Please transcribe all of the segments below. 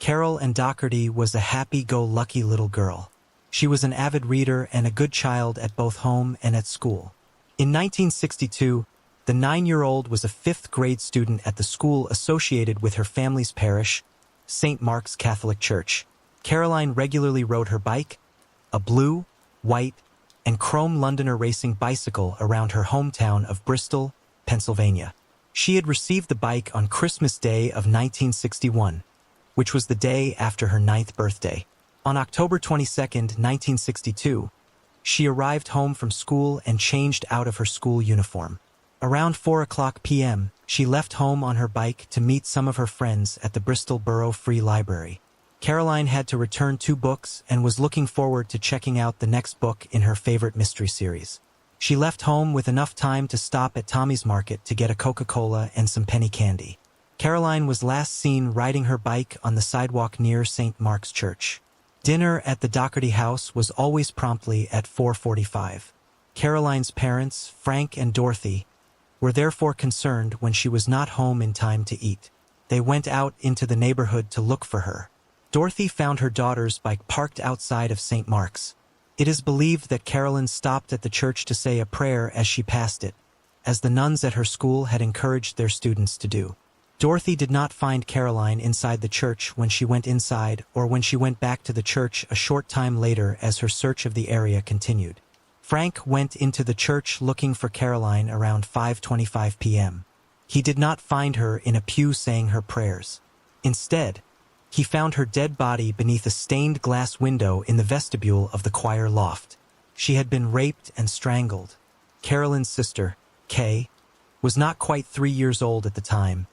Carol Ann Doherty was a happy-go-lucky little girl. She was an avid reader and a good child at both home and at school. In 1962, the 9-year-old was a 5th-grade student at the school associated with her family's parish, St. Mark's Catholic Church. Caroline regularly rode her bike, a blue, white, and chrome Londoner racing bicycle around her hometown of Bristol, Pennsylvania. She had received the bike on Christmas Day of 1961, which was the day after her 9th birthday. On October 22, 1962, she arrived home from school and changed out of her school uniform. Around 4:00 p.m., she left home on her bike to meet some of her friends at the Bristol Borough Free Library. Caroline had to return 2 books and was looking forward to checking out the next book in her favorite mystery series. She left home with enough time to stop at Tommy's Market to get a Coca-Cola and some penny candy. Caroline was last seen riding her bike on the sidewalk near St. Mark's Church. Dinner at the Doherty house was always promptly at 4:45. Caroline's parents, Frank and Dorothy, were therefore concerned when she was not home in time to eat. They went out into the neighborhood to look for her. Dorothy found her daughter's bike parked outside of St. Mark's. It is believed that Caroline stopped at the church to say a prayer as she passed it, as the nuns at her school had encouraged their students to do. Dorothy did not find Caroline inside the church when she went inside or when she went back to the church a short time later as her search of the area continued. Frank went into the church looking for Caroline around 5:25 p.m. He did not find her in a pew saying her prayers. Instead, he found her dead body beneath a stained glass window in the vestibule of the choir loft. She had been raped and strangled. Caroline's sister, Kay, was not quite 3 years old at the time,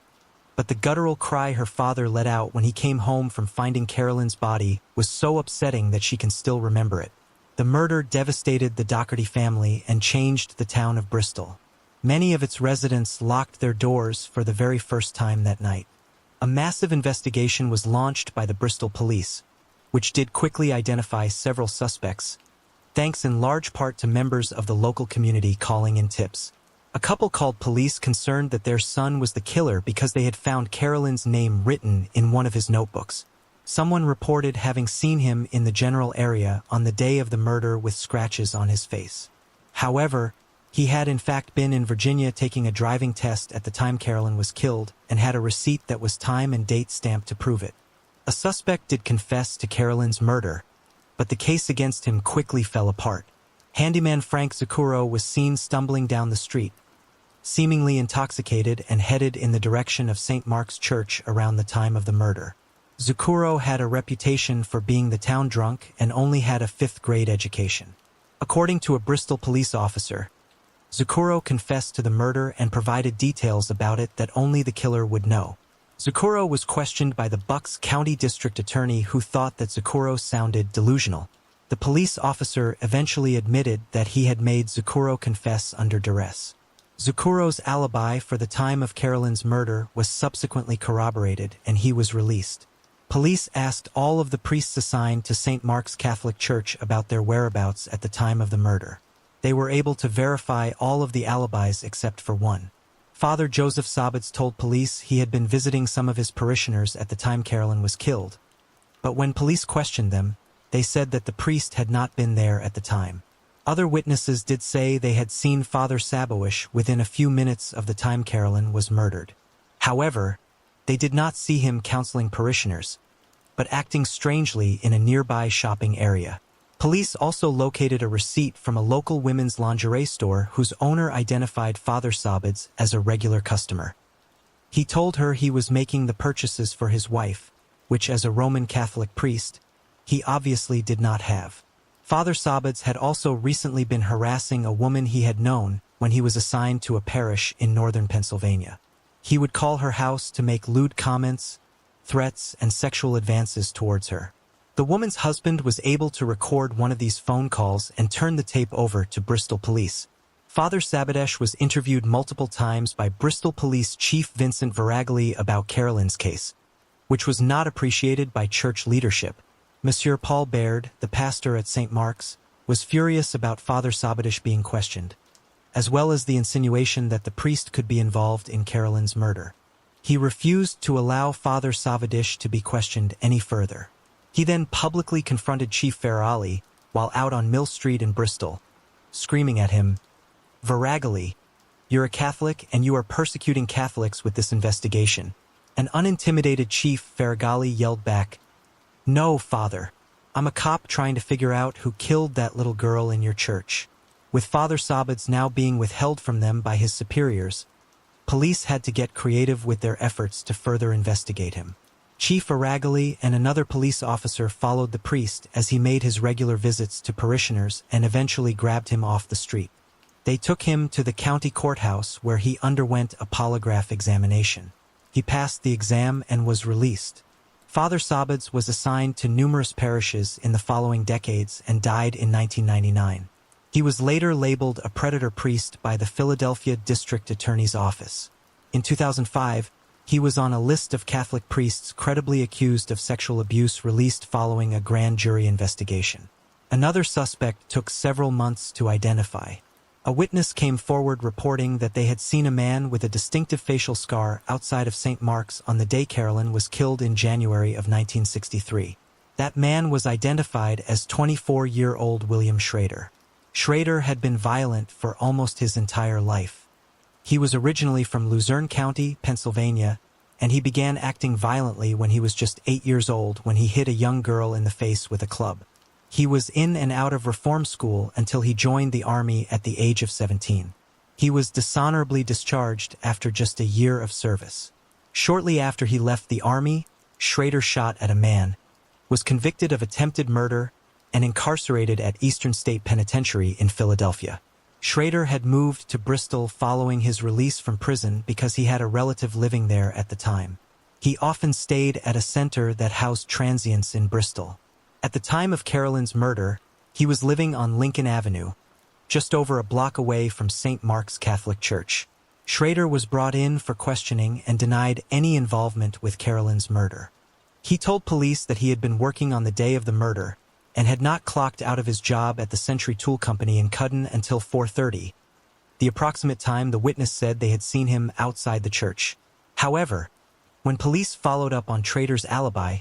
but the guttural cry her father let out when he came home from finding Caroline's body was so upsetting that she can still remember it. The murder devastated the Doherty family and changed the town of Bristol. Many of its residents locked their doors for the very first time that night. A massive investigation was launched by the Bristol police, which did quickly identify several suspects, thanks in large part to members of the local community calling in tips. A couple called police concerned that their son was the killer because they had found Caroline's name written in one of his notebooks. Someone reported having seen him in the general area on the day of the murder with scratches on his face. However, he had in fact been in Virginia taking a driving test at the time Caroline was killed and had a receipt that was time and date stamped to prove it. A suspect did confess to Caroline's murder, but the case against him quickly fell apart. Handyman Frank Zucchero was seen stumbling down the street, seemingly intoxicated and headed in the direction of St. Mark's Church around the time of the murder. Zucchero had a reputation for being the town drunk and only had a 5th-grade education. According to a Bristol police officer, Zucchero confessed to the murder and provided details about it that only the killer would know. Zucchero was questioned by the Bucks County District Attorney, who thought that Zucchero sounded delusional. The police officer eventually admitted that he had made Zucchero confess under duress. Zucchero's alibi for the time of Caroline's murder was subsequently corroborated, and he was released. Police asked all of the priests assigned to St. Mark's Catholic Church about their whereabouts at the time of the murder. They were able to verify all of the alibis except for one. Father Joseph Sobbits told police he had been visiting some of his parishioners at the time Caroline was killed, but when police questioned them, they said that the priest had not been there at the time. Other witnesses did say they had seen Father Saboish within a few minutes of the time Caroline was murdered. However, they did not see him counseling parishioners, but acting strangely in a nearby shopping area. Police also located a receipt from a local women's lingerie store whose owner identified Father Sobbits as a regular customer. He told her he was making the purchases for his wife, which as a Roman Catholic priest, he obviously did not have. Father Sobbits had also recently been harassing a woman he had known when he was assigned to a parish in northern Pennsylvania. He would call her house to make lewd comments, threats, and sexual advances towards her. The woman's husband was able to record one of these phone calls and turn the tape over to Bristol police. Father Sabodesh was interviewed multiple times by Bristol Police Chief Vincent Varagli about Caroline's case, which was not appreciated by church leadership. Monsieur Paul Baird, the pastor at St. Mark's, was furious about Father Sabodesh being questioned, as well as the insinuation that the priest could be involved in Caroline's murder. He refused to allow Father Savage to be questioned any further. He then publicly confronted Chief Ferrali while out on Mill Street in Bristol, screaming at him, "Viragali, you're a Catholic and you are persecuting Catholics with this investigation." An unintimidated Chief Ferrali yelled back, "No, Father. I'm a cop trying to figure out who killed that little girl in your church." With Father Savage now being withheld from them by his superiors, police had to get creative with their efforts to further investigate him. Chief Aragali and another police officer followed the priest as he made his regular visits to parishioners and eventually grabbed him off the street. They took him to the county courthouse where he underwent a polygraph examination. He passed the exam and was released. Father Savage was assigned to numerous parishes in the following decades and died in 1999. He was later labeled a predator priest by the Philadelphia District Attorney's Office. In 2005, he was on a list of Catholic priests credibly accused of sexual abuse released following a grand jury investigation. Another suspect took several months to identify. A witness came forward reporting that they had seen a man with a distinctive facial scar outside of St. Mark's on the day Carolyn was killed in January of 1963. That man was identified as 24-year-old William Schrader. Schrader had been violent for almost his entire life. He was originally from Luzerne County, Pennsylvania, and he began acting violently when he was just 8 years old when he hit a young girl in the face with a club. He was in and out of reform school until he joined the Army at the age of 17. He was dishonorably discharged after just a year of service. Shortly after he left the Army, Schrader shot at a man, was convicted of attempted murder, and incarcerated at Eastern State Penitentiary in Philadelphia. Schrader had moved to Bristol following his release from prison because he had a relative living there at the time. He often stayed at a center that housed transients in Bristol. At the time of Carolyn's murder, he was living on Lincoln Avenue, just over a block away from St. Mark's Catholic Church. Schrader was brought in for questioning and denied any involvement with Carolyn's murder. He told police that he had been working on the day of the murder and had not clocked out of his job at the Century Tool Company in Cudden until 4:30, the approximate time the witness said they had seen him outside the church. However, when police followed up on Schrader's alibi,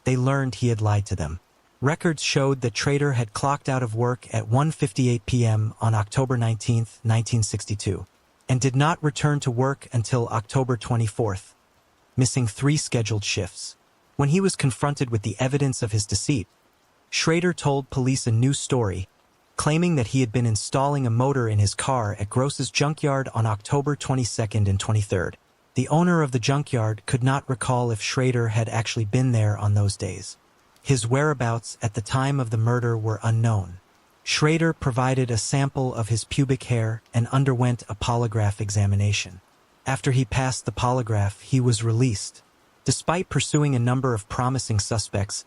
they learned he had lied to them. Records showed that Schrader had clocked out of work at 1:58 p.m. on October 19, 1962, and did not return to work until October 24th, missing 3 scheduled shifts. When he was confronted with the evidence of his deceit, Schrader told police a new story, claiming that he had been installing a motor in his car at Gross's junkyard on October 22nd and 23rd. The owner of the junkyard could not recall if Schrader had actually been there on those days. His whereabouts at the time of the murder were unknown. Schrader provided a sample of his pubic hair and underwent a polygraph examination. After he passed the polygraph, he was released. Despite pursuing a number of promising suspects,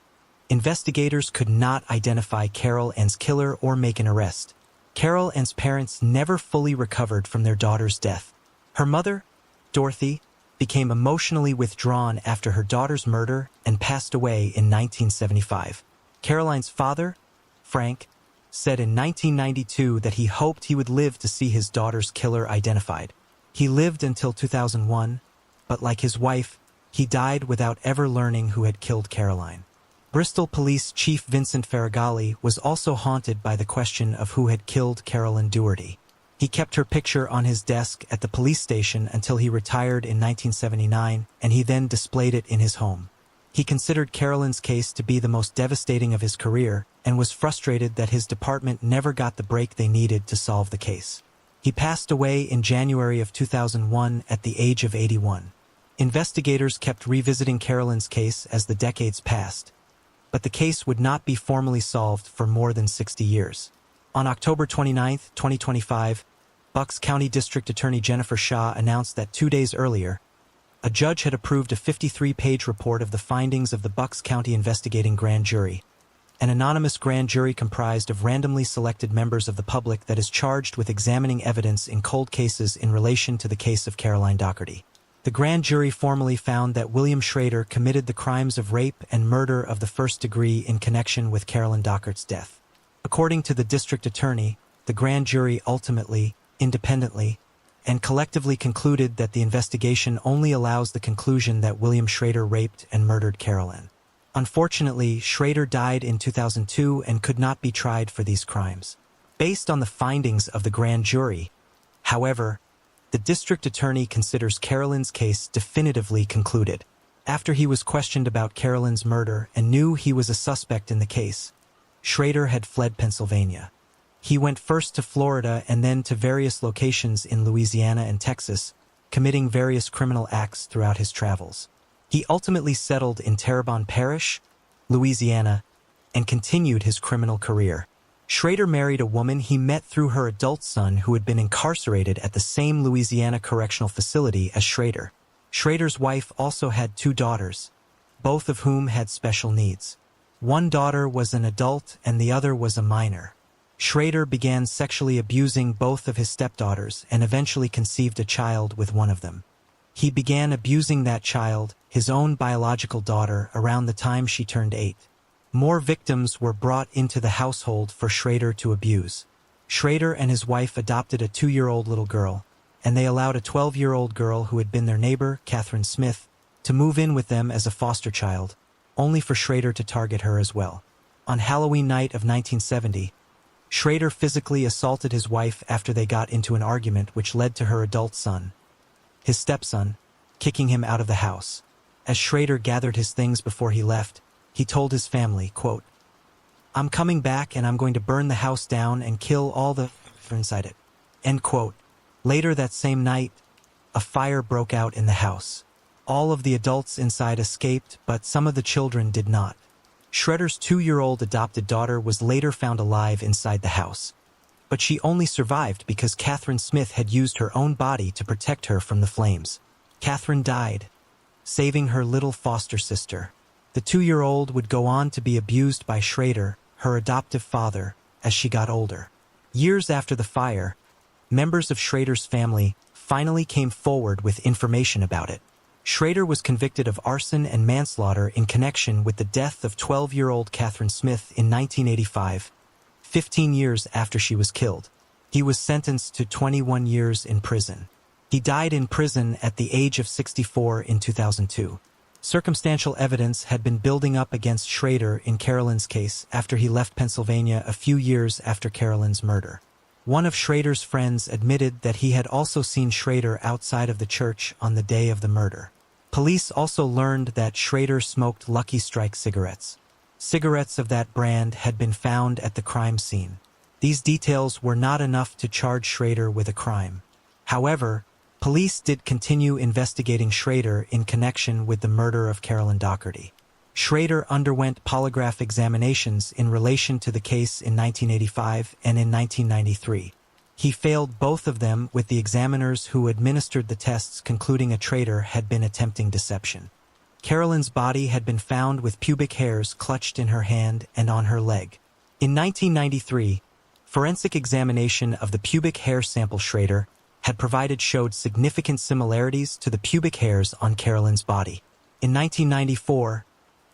investigators could not identify Carol Ann's killer or make an arrest. Carol Ann's parents never fully recovered from their daughter's death. Her mother, Dorothy, became emotionally withdrawn after her daughter's murder and passed away in 1975. Caroline's father, Frank, said in 1992 that he hoped he would live to see his daughter's killer identified. He lived until 2001, but like his wife, he died without ever learning who had killed Caroline. Bristol Police Chief Vincent Faragalli was also haunted by the question of who had killed Carolyn Doherty. He kept her picture on his desk at the police station until he retired in 1979, and he then displayed it in his home. He considered Carolyn's case to be the most devastating of his career and was frustrated that his department never got the break they needed to solve the case. He passed away in January of 2001 at the age of 81. Investigators kept revisiting Carolyn's case as the decades passed, but the case would not be formally solved for more than 60 years. On October 29, 2025, Bucks County District Attorney Jennifer Shaw announced that 2 days earlier, a judge had approved a 53-page report of the findings of the Bucks County Investigating Grand Jury, an anonymous grand jury comprised of randomly selected members of the public that is charged with examining evidence in cold cases in relation to the case of Caroline Doherty. The grand jury formally found that William Schrader committed the crimes of rape and murder of the first degree in connection with Carolyn Doherty's death. According to the district attorney, the grand jury ultimately, independently, and collectively concluded that the investigation only allows the conclusion that William Schrader raped and murdered Carolyn. Unfortunately, Schrader died in 2002 and could not be tried for these crimes. Based on the findings of the grand jury, however, the district attorney considers Carolyn's case definitively concluded. After he was questioned about Carolyn's murder and knew he was a suspect in the case, Schrader had fled Pennsylvania. He went first to Florida and then to various locations in Louisiana and Texas, committing various criminal acts throughout his travels. He ultimately settled in Terrebonne Parish, Louisiana, and continued his criminal career. Schrader married a woman he met through her adult son who had been incarcerated at the same Louisiana correctional facility as Schrader. Schrader's wife also had 2 daughters, both of whom had special needs. One daughter was an adult and the other was a minor. Schrader began sexually abusing both of his stepdaughters and eventually conceived a child with one of them. He began abusing that child, his own biological daughter, around the time she turned 8. More victims were brought into the household for Schrader to abuse. Schrader and his wife adopted a 2-year-old little girl, and they allowed a 12-year-old girl who had been their neighbor, Catherine Smith, to move in with them as a foster child, only for Schrader to target her as well. On Halloween night of 1970, Schrader physically assaulted his wife after they got into an argument which led to her adult son, his stepson, kicking him out of the house. As Schrader gathered his things before he left, he told his family, quote, "I'm coming back and I'm going to burn the house down and kill all the inside it." End quote. Later that same night, a fire broke out in the house. All of the adults inside escaped, but some of the children did not. Schrader's 2-year-old adopted daughter was later found alive inside the house. But she only survived because Catherine Smith had used her own body to protect her from the flames. Catherine died, saving her little foster sister. The 2-year-old would go on to be abused by Schrader, her adoptive father, as she got older. Years after the fire, members of Schrader's family finally came forward with information about it. Schrader was convicted of arson and manslaughter in connection with the death of 12-year-old Catherine Smith in 1985, 15 years after she was killed. He was sentenced to 21 years in prison. He died in prison at the age of 64 in 2002. Circumstantial evidence had been building up against Schrader in Carolyn's case after he left Pennsylvania a few years after Carolyn's murder. One of Schrader's friends admitted that he had also seen Schrader outside of the church on the day of the murder. Police also learned that Schrader smoked Lucky Strike cigarettes. Cigarettes of that brand had been found at the crime scene. These details were not enough to charge Schrader with a crime. However, police did continue investigating Schrader in connection with the murder of Carolyn Doherty. Schrader underwent polygraph examinations in relation to the case in 1985 and in 1993. He failed both of them, with the examiners who administered the tests concluding a traitor had been attempting deception. Carolyn's body had been found with pubic hairs clutched in her hand and on her leg. In 1993, forensic examination of the pubic hair sample Schrader had provided showed significant similarities to the pubic hairs on Carolyn's body. In 1994,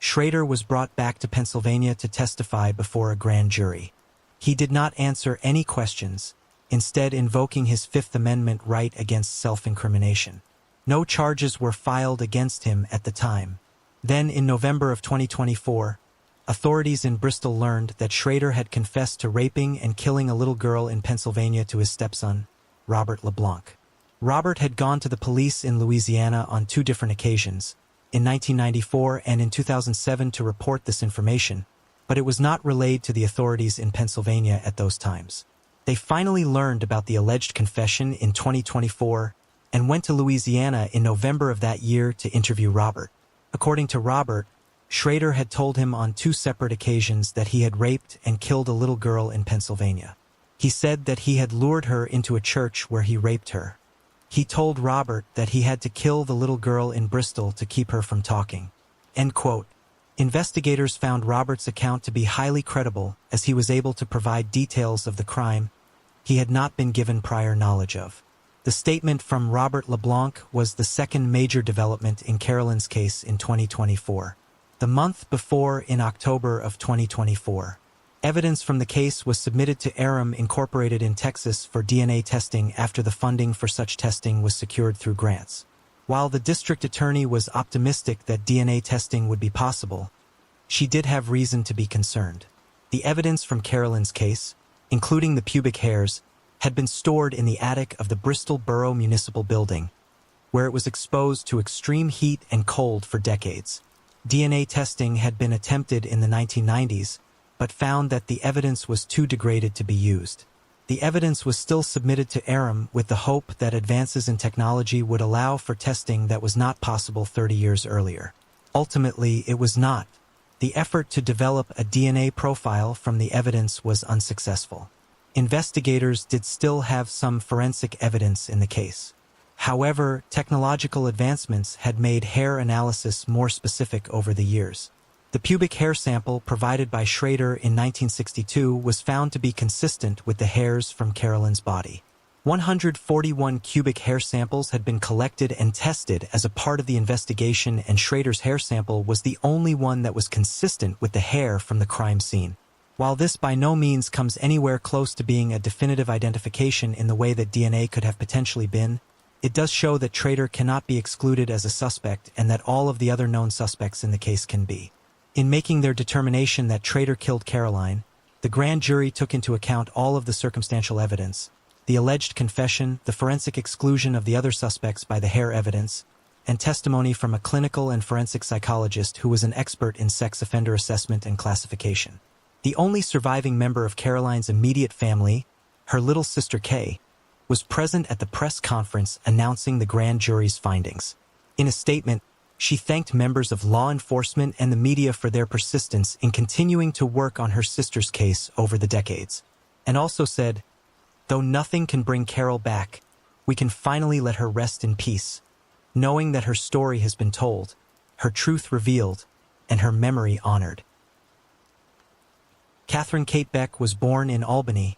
Schrader was brought back to Pennsylvania to testify before a grand jury. He did not answer any questions, instead invoking his Fifth Amendment right against self-incrimination. No charges were filed against him at the time. Then, in November of 2024, authorities in Bristol learned that Schrader had confessed to raping and killing a little girl in Pennsylvania to his stepson, Robert LeBlanc. Robert had gone to the police in Louisiana on 2 different occasions, in 1994 and in 2007, to report this information, but it was not relayed to the authorities in Pennsylvania at those times. They finally learned about the alleged confession in 2024 and went to Louisiana in November of that year to interview Robert. According to Robert, Schrader had told him on 2 separate occasions that he had raped and killed a little girl in Pennsylvania. He said that he had lured her into a church where he raped her. He told Robert that he had to kill the little girl in Bristol to keep her from talking. End quote. Investigators found Robert's account to be highly credible, as he was able to provide details of the crime he had not been given prior knowledge of. The statement from Robert LeBlanc was the second major development in Carolyn's case in 2024. The month before, in October of 2024, Evidence from the case was submitted to Aram Incorporated in Texas for DNA testing after the funding for such testing was secured through grants. While the district attorney was optimistic that DNA testing would be possible, she did have reason to be concerned. The evidence from Carolyn's case, including the pubic hairs, had been stored in the attic of the Bristol Borough Municipal Building, where it was exposed to extreme heat and cold for decades. DNA testing had been attempted in the 1990s, but found that the evidence was too degraded to be used. The evidence was still submitted to Aram with the hope that advances in technology would allow for testing that was not possible 30 years earlier. Ultimately, it was not. The effort to develop a DNA profile from the evidence was unsuccessful. Investigators did still have some forensic evidence in the case. However, technological advancements had made hair analysis more specific over the years. The pubic hair sample provided by Schrader in 1962 was found to be consistent with the hairs from Carolyn's body. 141 cubic hair samples had been collected and tested as a part of the investigation, and Schrader's hair sample was the only one that was consistent with the hair from the crime scene. While this by no means comes anywhere close to being a definitive identification in the way that DNA could have potentially been, it does show that Schrader cannot be excluded as a suspect and that all of the other known suspects in the case can be. In making their determination that Schrader killed Caroline, the grand jury took into account all of the circumstantial evidence, the alleged confession, the forensic exclusion of the other suspects by the hair evidence, and testimony from a clinical and forensic psychologist who was an expert in sex offender assessment and classification. The only surviving member of Caroline's immediate family, her little sister Kay, was present at the press conference announcing the grand jury's findings. In a statement, she thanked members of law enforcement and the media for their persistence in continuing to work on her sister's case over the decades, and also said, "Though nothing can bring Carol back, we can finally let her rest in peace, knowing that her story has been told, her truth revealed, and her memory honored." Catherine Kate Beck was born in Albany,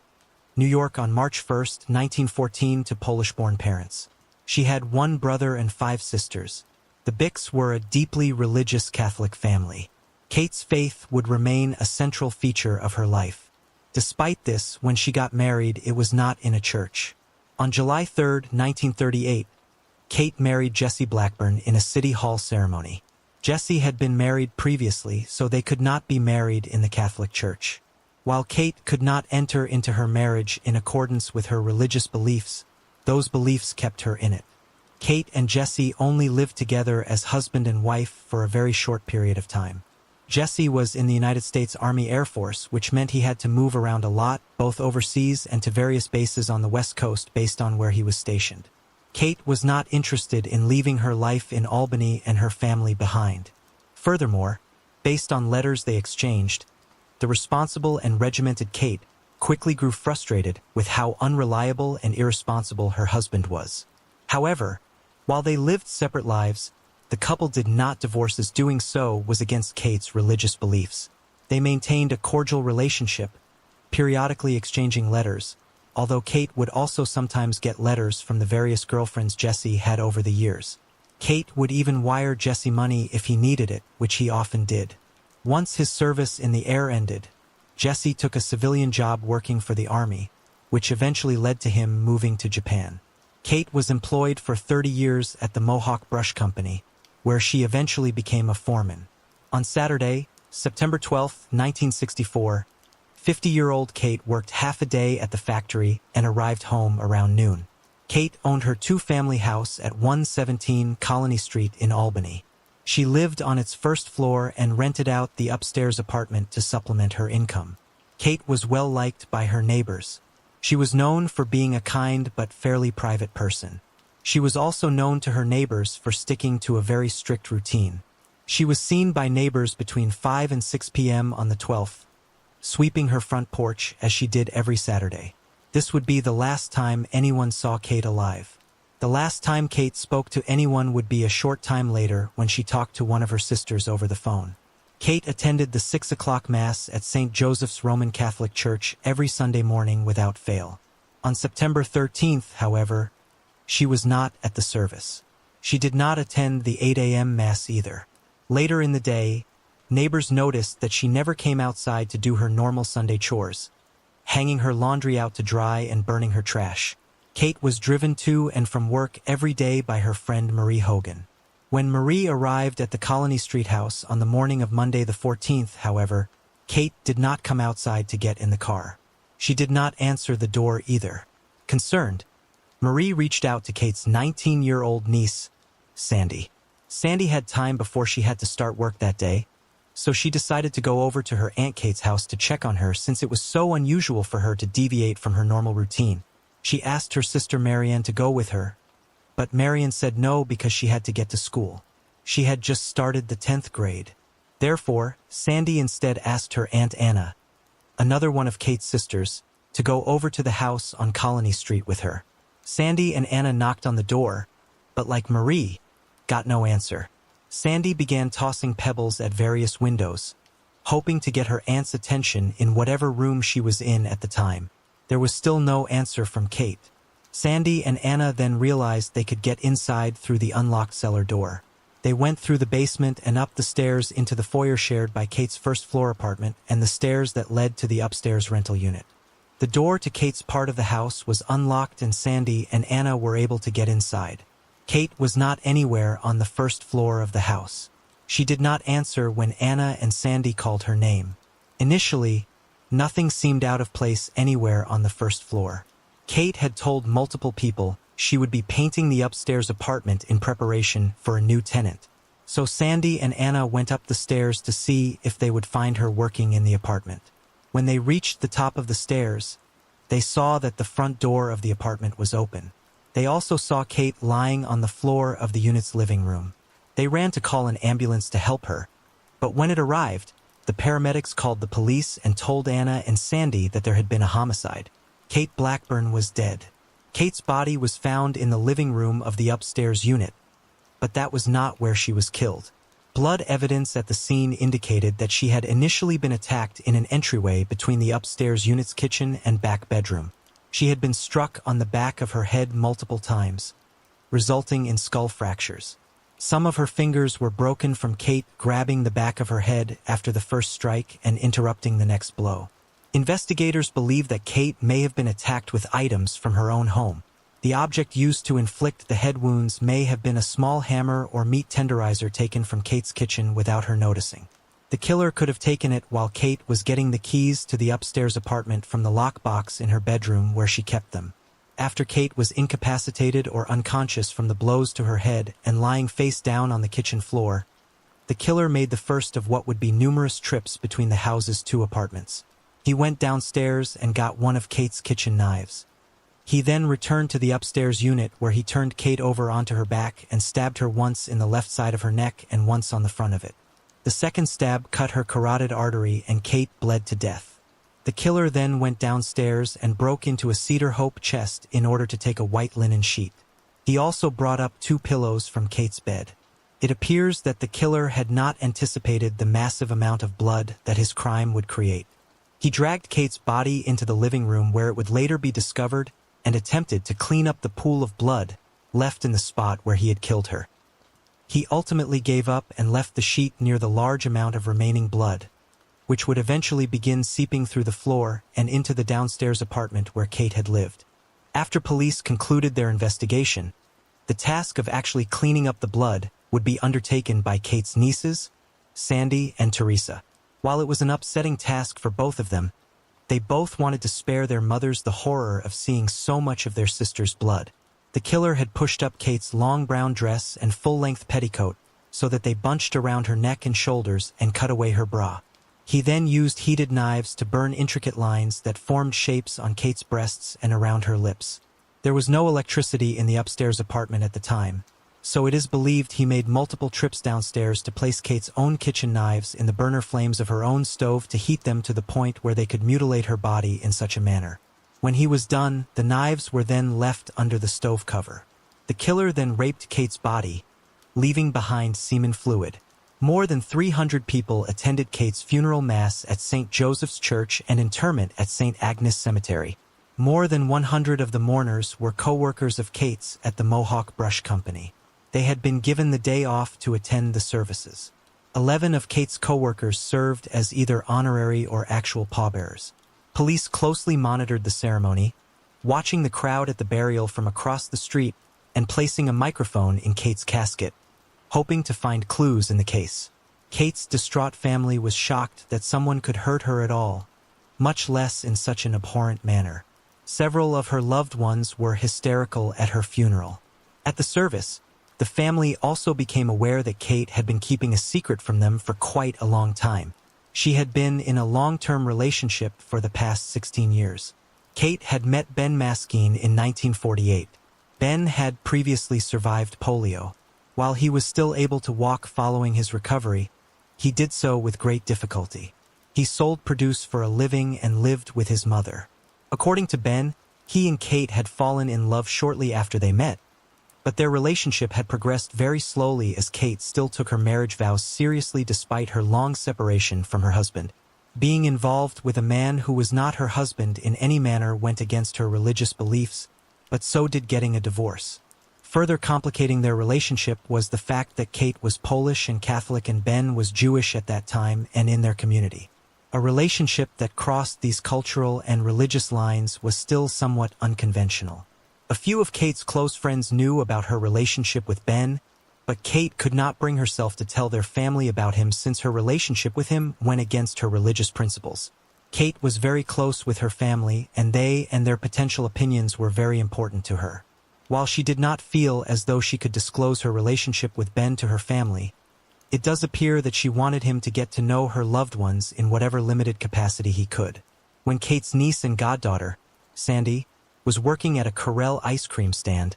New York on March 1, 1914 to Polish-born parents. She had one brother and 5 sisters. The Bicks were a deeply religious Catholic family. Kate's faith would remain a central feature of her life. Despite this, when she got married, it was not in a church. On July 3, 1938, Kate married Jesse Blackburn in a City Hall ceremony. Jesse had been married previously, so they could not be married in the Catholic Church. While Kate could not enter into her marriage in accordance with her religious beliefs, those beliefs kept her in it. Kate and Jesse only lived together as husband and wife for a very short period of time. Jesse was in the United States Army Air Force, which meant he had to move around a lot, both overseas and to various bases on the West Coast based on where he was stationed. Kate was not interested in leaving her life in Albany and her family behind. Furthermore, based on letters they exchanged, the responsible and regimented Kate quickly grew frustrated with how unreliable and irresponsible her husband was. However, while they lived separate lives, the couple did not divorce, as doing so was against Kate's religious beliefs. They maintained a cordial relationship, periodically exchanging letters, although Kate would also sometimes get letters from the various girlfriends Jesse had over the years. Kate would even wire Jesse money if he needed it, which he often did. Once his service in the air ended, Jesse took a civilian job working for the Army, which eventually led to him moving to Japan. Kate was employed for 30 years at the Mohawk Brush Company, where she eventually became a foreman. On Saturday, September 12, 1964, 50-year-old Kate worked half a day at the factory and arrived home around noon. Kate owned her 2-family house at 117 Colony Street in Albany. She lived on its first floor and rented out the upstairs apartment to supplement her income. Kate was well liked by her neighbors. She was known for being a kind but fairly private person. She was also known to her neighbors for sticking to a very strict routine. She was seen by neighbors between 5 and 6 p.m. on the 12th, sweeping her front porch as she did every Saturday. This would be the last time anyone saw Kate alive. The last time Kate spoke to anyone would be a short time later when she talked to one of her sisters over the phone. Kate attended the 6 o'clock Mass at St. Joseph's Roman Catholic Church every Sunday morning without fail. On September 13th, however, she was not at the service. She did not attend the 8 a.m. Mass either. Later in the day, Neighbors noticed that she never came outside to do her normal Sunday chores, hanging her laundry out to dry and burning her trash. Kate was driven to and from work every day by her friend Marie Hogan. When Marie arrived at the Colony Street house on the morning of Monday the 14th, however, Kate did not come outside to get in the car. She did not answer the door either. Concerned, Marie reached out to Kate's 19-year-old niece, Sandy. Sandy had time before she had to start work that day, so she decided to go over to her Aunt Kate's house to check on her since it was so unusual for her to deviate from her normal routine. She asked her sister Marianne to go with her, but Marianne said no because she had to get to school. She had just started the 10th grade. Therefore, Sandy instead asked her Aunt Anna, another one of Kate's sisters, to go over to the house on Colony Street with her. Sandy and Anna knocked on the door, but like Marie, got no answer. Sandy began tossing pebbles at various windows, hoping to get her aunt's attention in whatever room she was in at the time. There was still no answer from Kate. Sandy and Anna then realized they could get inside through the unlocked cellar door. They went through the basement and up the stairs into the foyer shared by Kate's first-floor apartment and the stairs that led to the upstairs rental unit. The door to Kate's part of the house was unlocked and Sandy and Anna were able to get inside. Kate was not anywhere on the first floor of the house. She did not answer when Anna and Sandy called her name. Initially, nothing seemed out of place anywhere on the first floor. Kate had told multiple people she would be painting the upstairs apartment in preparation for a new tenant. So Sandy and Anna went up the stairs to see if they would find her working in the apartment. When they reached the top of the stairs, they saw that the front door of the apartment was open. They also saw Kate lying on the floor of the unit's living room. They ran to call an ambulance to help her, but when it arrived, the paramedics called the police and told Anna and Sandy that there had been a homicide. Kate Blackburn was dead. Kate's body was found in the living room of the upstairs unit, but that was not where she was killed. Blood evidence at the scene indicated that she had initially been attacked in an entryway between the upstairs unit's kitchen and back bedroom. She had been struck on the back of her head multiple times, resulting in skull fractures. Some of her fingers were broken from Kate grabbing the back of her head after the first strike and interrupting the next blow. Investigators believe that Kate may have been attacked with items from her own home. The object used to inflict the head wounds may have been a small hammer or meat tenderizer taken from Kate's kitchen without her noticing. The killer could have taken it while Kate was getting the keys to the upstairs apartment from the lockbox in her bedroom where she kept them. After Kate was incapacitated or unconscious from the blows to her head and lying face down on the kitchen floor, the killer made the first of what would be numerous trips between the house's two apartments. He went downstairs and got one of Kate's kitchen knives. He then returned to the upstairs unit where he turned Kate over onto her back and stabbed her once in the left side of her neck and once on the front of it. The second stab cut her carotid artery and Kate bled to death. The killer then went downstairs and broke into a Cedar Hope chest in order to take a white linen sheet. He also brought up 2 pillows from Kate's bed. It appears that the killer had not anticipated the massive amount of blood that his crime would create. He dragged Kate's body into the living room where it would later be discovered and attempted to clean up the pool of blood left in the spot where he had killed her. He ultimately gave up and left the sheet near the large amount of remaining blood, which would eventually begin seeping through the floor and into the downstairs apartment where Kate had lived. After police concluded their investigation, the task of actually cleaning up the blood would be undertaken by Kate's nieces, Sandy and Teresa. While it was an upsetting task for both of them, they both wanted to spare their mothers the horror of seeing so much of their sister's blood. The killer had pushed up Kate's long brown dress and full-length petticoat so that they bunched around her neck and shoulders and cut away her bra. He then used heated knives to burn intricate lines that formed shapes on Kate's breasts and around her lips. There was no electricity in the upstairs apartment at the time, so it is believed he made multiple trips downstairs to place Kate's own kitchen knives in the burner flames of her own stove to heat them to the point where they could mutilate her body in such a manner. When he was done, the knives were then left under the stove cover. The killer then raped Kate's body, leaving behind semen fluid. More than 300 people attended Kate's funeral mass at St. Joseph's Church and interment at St. Agnes Cemetery. More than 100 of the mourners were co-workers of Kate's at the Mohawk Brush Company. They had been given the day off to attend the services. 11 of Kate's co-workers served as either honorary or actual pallbearers. Police closely monitored the ceremony, watching the crowd at the burial from across the street and placing a microphone in Kate's casket, hoping to find clues in the case. Kate's distraught family was shocked that someone could hurt her at all, much less in such an abhorrent manner. Several of her loved ones were hysterical at her funeral. At the service, the family also became aware that Kate had been keeping a secret from them for quite a long time. She had been in a long-term relationship for the past 16 years. Kate had met Ben Maskeen in 1948. Ben had previously survived polio. While he was still able to walk following his recovery, he did so with great difficulty. He sold produce for a living and lived with his mother. According to Ben, he and Kate had fallen in love shortly after they met, but their relationship had progressed very slowly as Kate still took her marriage vows seriously despite her long separation from her husband. Being involved with a man who was not her husband in any manner went against her religious beliefs, but so did getting a divorce. Further complicating their relationship was the fact that Kate was Polish and Catholic and Ben was Jewish at that time and in their community. A relationship that crossed these cultural and religious lines was still somewhat unconventional. A few of Kate's close friends knew about her relationship with Ben, but Kate could not bring herself to tell their family about him since her relationship with him went against her religious principles. Kate was very close with her family, and they and their potential opinions were very important to her. While she did not feel as though she could disclose her relationship with Ben to her family, it does appear that she wanted him to get to know her loved ones in whatever limited capacity he could. When Kate's niece and goddaughter, Sandy, was working at a Corel ice cream stand,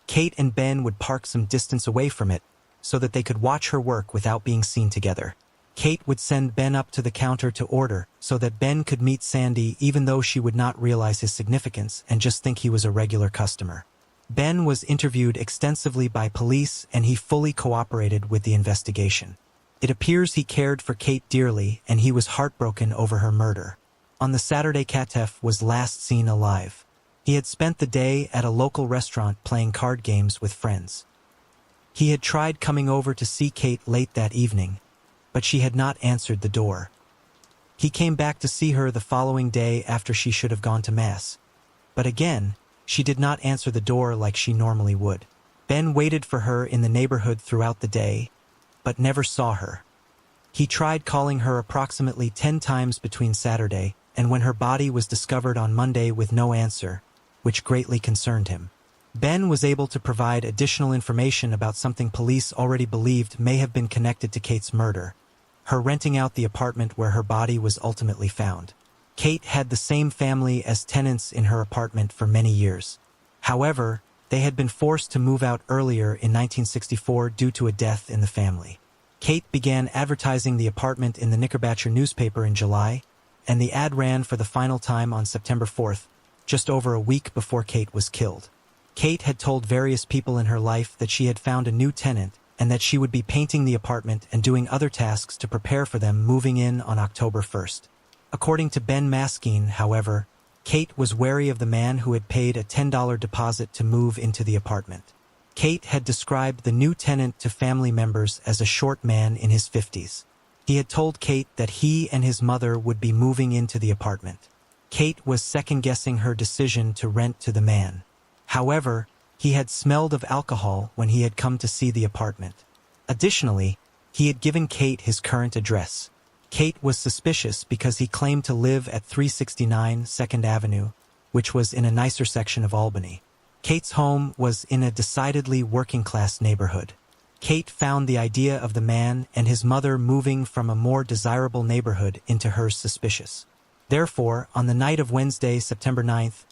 Kate and Ben would park some distance away from it so that they could watch her work without being seen together. Kate would send Ben up to the counter to order so that Ben could meet Sandy even though she would not realize his significance and just think he was a regular customer. Ben was interviewed extensively by police and he fully cooperated with the investigation. It appears he cared for Kate dearly and he was heartbroken over her murder. On the Saturday, Katef was last seen alive. He had spent the day at a local restaurant playing card games with friends. He had tried coming over to see Kate late that evening, but she had not answered the door. He came back to see her the following day after she should have gone to Mass. But again, she did not answer the door like she normally would. Ben waited for her in the neighborhood throughout the day, but never saw her. He tried calling her approximately 10 times between Saturday and when her body was discovered on Monday with no answer, which greatly concerned him. Ben was able to provide additional information about something police already believed may have been connected to Kate's murder, her renting out the apartment where her body was ultimately found. Kate had the same family as tenants in her apartment for many years. However, they had been forced to move out earlier in 1964 due to a death in the family. Kate began advertising the apartment in the Knickerbocker newspaper in July, and the ad ran for the final time on September 4th, just over a week before Kate was killed. Kate had told various people in her life that she had found a new tenant and that she would be painting the apartment and doing other tasks to prepare for them moving in on October 1st. According to Ben Maskeen, however, Kate was wary of the man who had paid a $10 deposit to move into the apartment. Kate had described the new tenant to family members as a short man in his 50s. He had told Kate that he and his mother would be moving into the apartment. Kate was second-guessing her decision to rent to the man. However, he had smelled of alcohol when he had come to see the apartment. Additionally, he had given Kate his current address. Kate was suspicious because he claimed to live at 369 2nd Avenue, which was in a nicer section of Albany. Kate's home was in a decidedly working-class neighborhood. Kate found the idea of the man and his mother moving from a more desirable neighborhood into hers suspicious. Therefore, on the night of Wednesday, September 9th,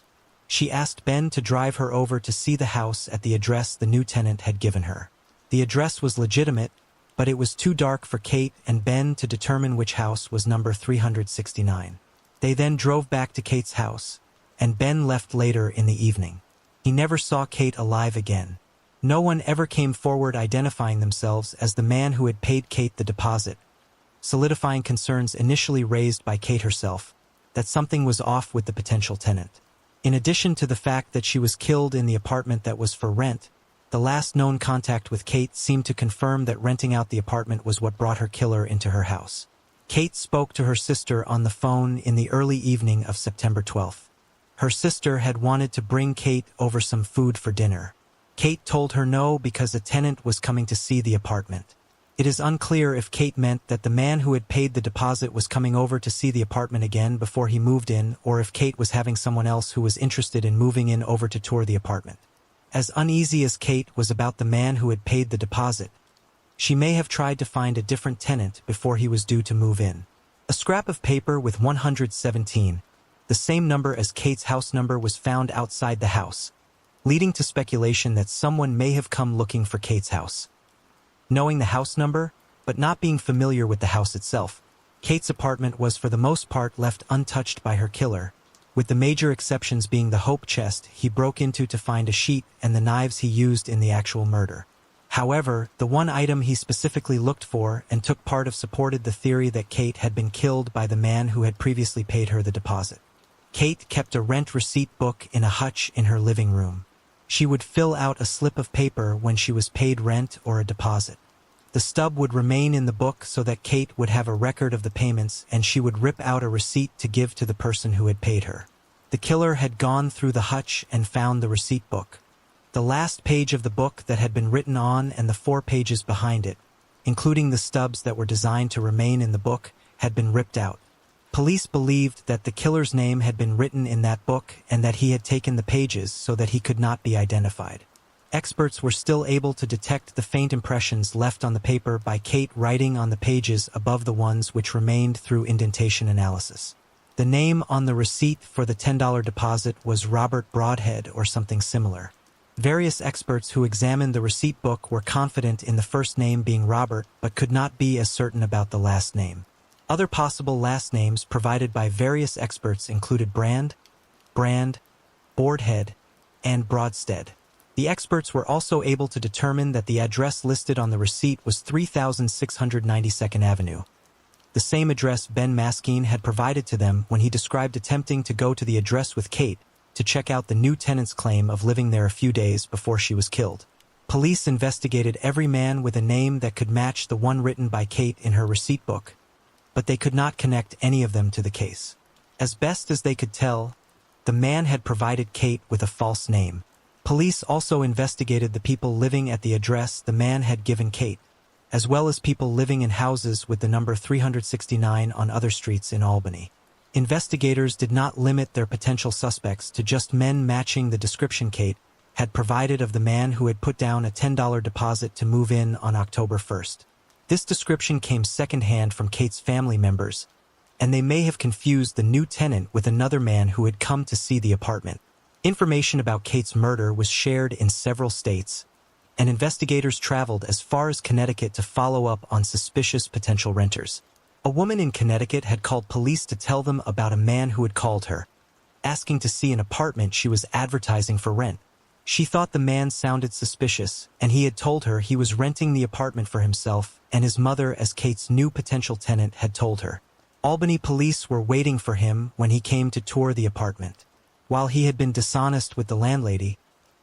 she asked Ben to drive her over to see the house at the address the new tenant had given her. The address was legitimate, but it was too dark for Kate and Ben to determine which house was number 369. They then drove back to Kate's house, and Ben left later in the evening. He never saw Kate alive again. No one ever came forward identifying themselves as the man who had paid Kate the deposit, solidifying concerns initially raised by Kate herself, that something was off with the potential tenant. In addition to the fact that she was killed in the apartment that was for rent, The last known contact with Kate seemed to confirm that renting out the apartment was what brought her killer into her house. Kate spoke to her sister on the phone in the early evening of September 12th. Her sister had wanted to bring Kate over some food for dinner. Kate told her no because a tenant was coming to see the apartment. It is unclear if Kate meant that the man who had paid the deposit was coming over to see the apartment again before he moved in, or if Kate was having someone else who was interested in moving in over to tour the apartment. As uneasy as Kate was about the man who had paid the deposit, she may have tried to find a different tenant before he was due to move in. A scrap of paper with 117, the same number as Kate's house number, was found outside the house, leading to speculation that someone may have come looking for Kate's house. Knowing the house number, but not being familiar with the house itself, Kate's apartment was for the most part left untouched by her killer, with the major exceptions being the hope chest he broke into to find a sheet and the knives he used in the actual murder. However, the one item he specifically looked for and took part of supported the theory that Kate had been killed by the man who had previously paid her the deposit. Kate kept a rent receipt book in a hutch in her living room. She would fill out a slip of paper when she was paid rent or a deposit. The stub would remain in the book so that Kate would have a record of the payments, and she would rip out a receipt to give to the person who had paid her. The killer had gone through the hutch and found the receipt book. The last page of the book that had been written on and the 4 pages behind it, including the stubs that were designed to remain in the book, had been ripped out. Police believed that the killer's name had been written in that book and that he had taken the pages so that he could not be identified. Experts were still able to detect the faint impressions left on the paper by Kate writing on the pages above the ones which remained through indentation analysis. The name on the receipt for the $10 deposit was Robert Broadhead or something similar. Various experts who examined the receipt book were confident in the first name being Robert, but could not be as certain about the last name. Other possible last names provided by various experts included Brand, Boardhead, and Broadstead. The experts were also able to determine that the address listed on the receipt was 3692nd Avenue, the same address Ben Maskeen had provided to them when he described attempting to go to the address with Kate to check out the new tenant's claim of living there a few days before she was killed. Police investigated every man with a name that could match the one written by Kate in her receipt book, but they could not connect any of them to the case. As best as they could tell, the man had provided Kate with a false name. Police also investigated the people living at the address the man had given Kate, as well as people living in houses with the number 369 on other streets in Albany. Investigators did not limit their potential suspects to just men matching the description Kate had provided of the man who had put down a $10 deposit to move in on October 1st. This description came secondhand from Kate's family members, and they may have confused the new tenant with another man who had come to see the apartment. Information about Kate's murder was shared in several states, and investigators traveled as far as Connecticut to follow up on suspicious potential renters. A woman in Connecticut had called police to tell them about a man who had called her, asking to see an apartment she was advertising for rent. She thought the man sounded suspicious, and he had told her he was renting the apartment for himself and his mother, as Kate's new potential tenant had told her. Albany police were waiting for him when he came to tour the apartment. While he had been dishonest with the landlady,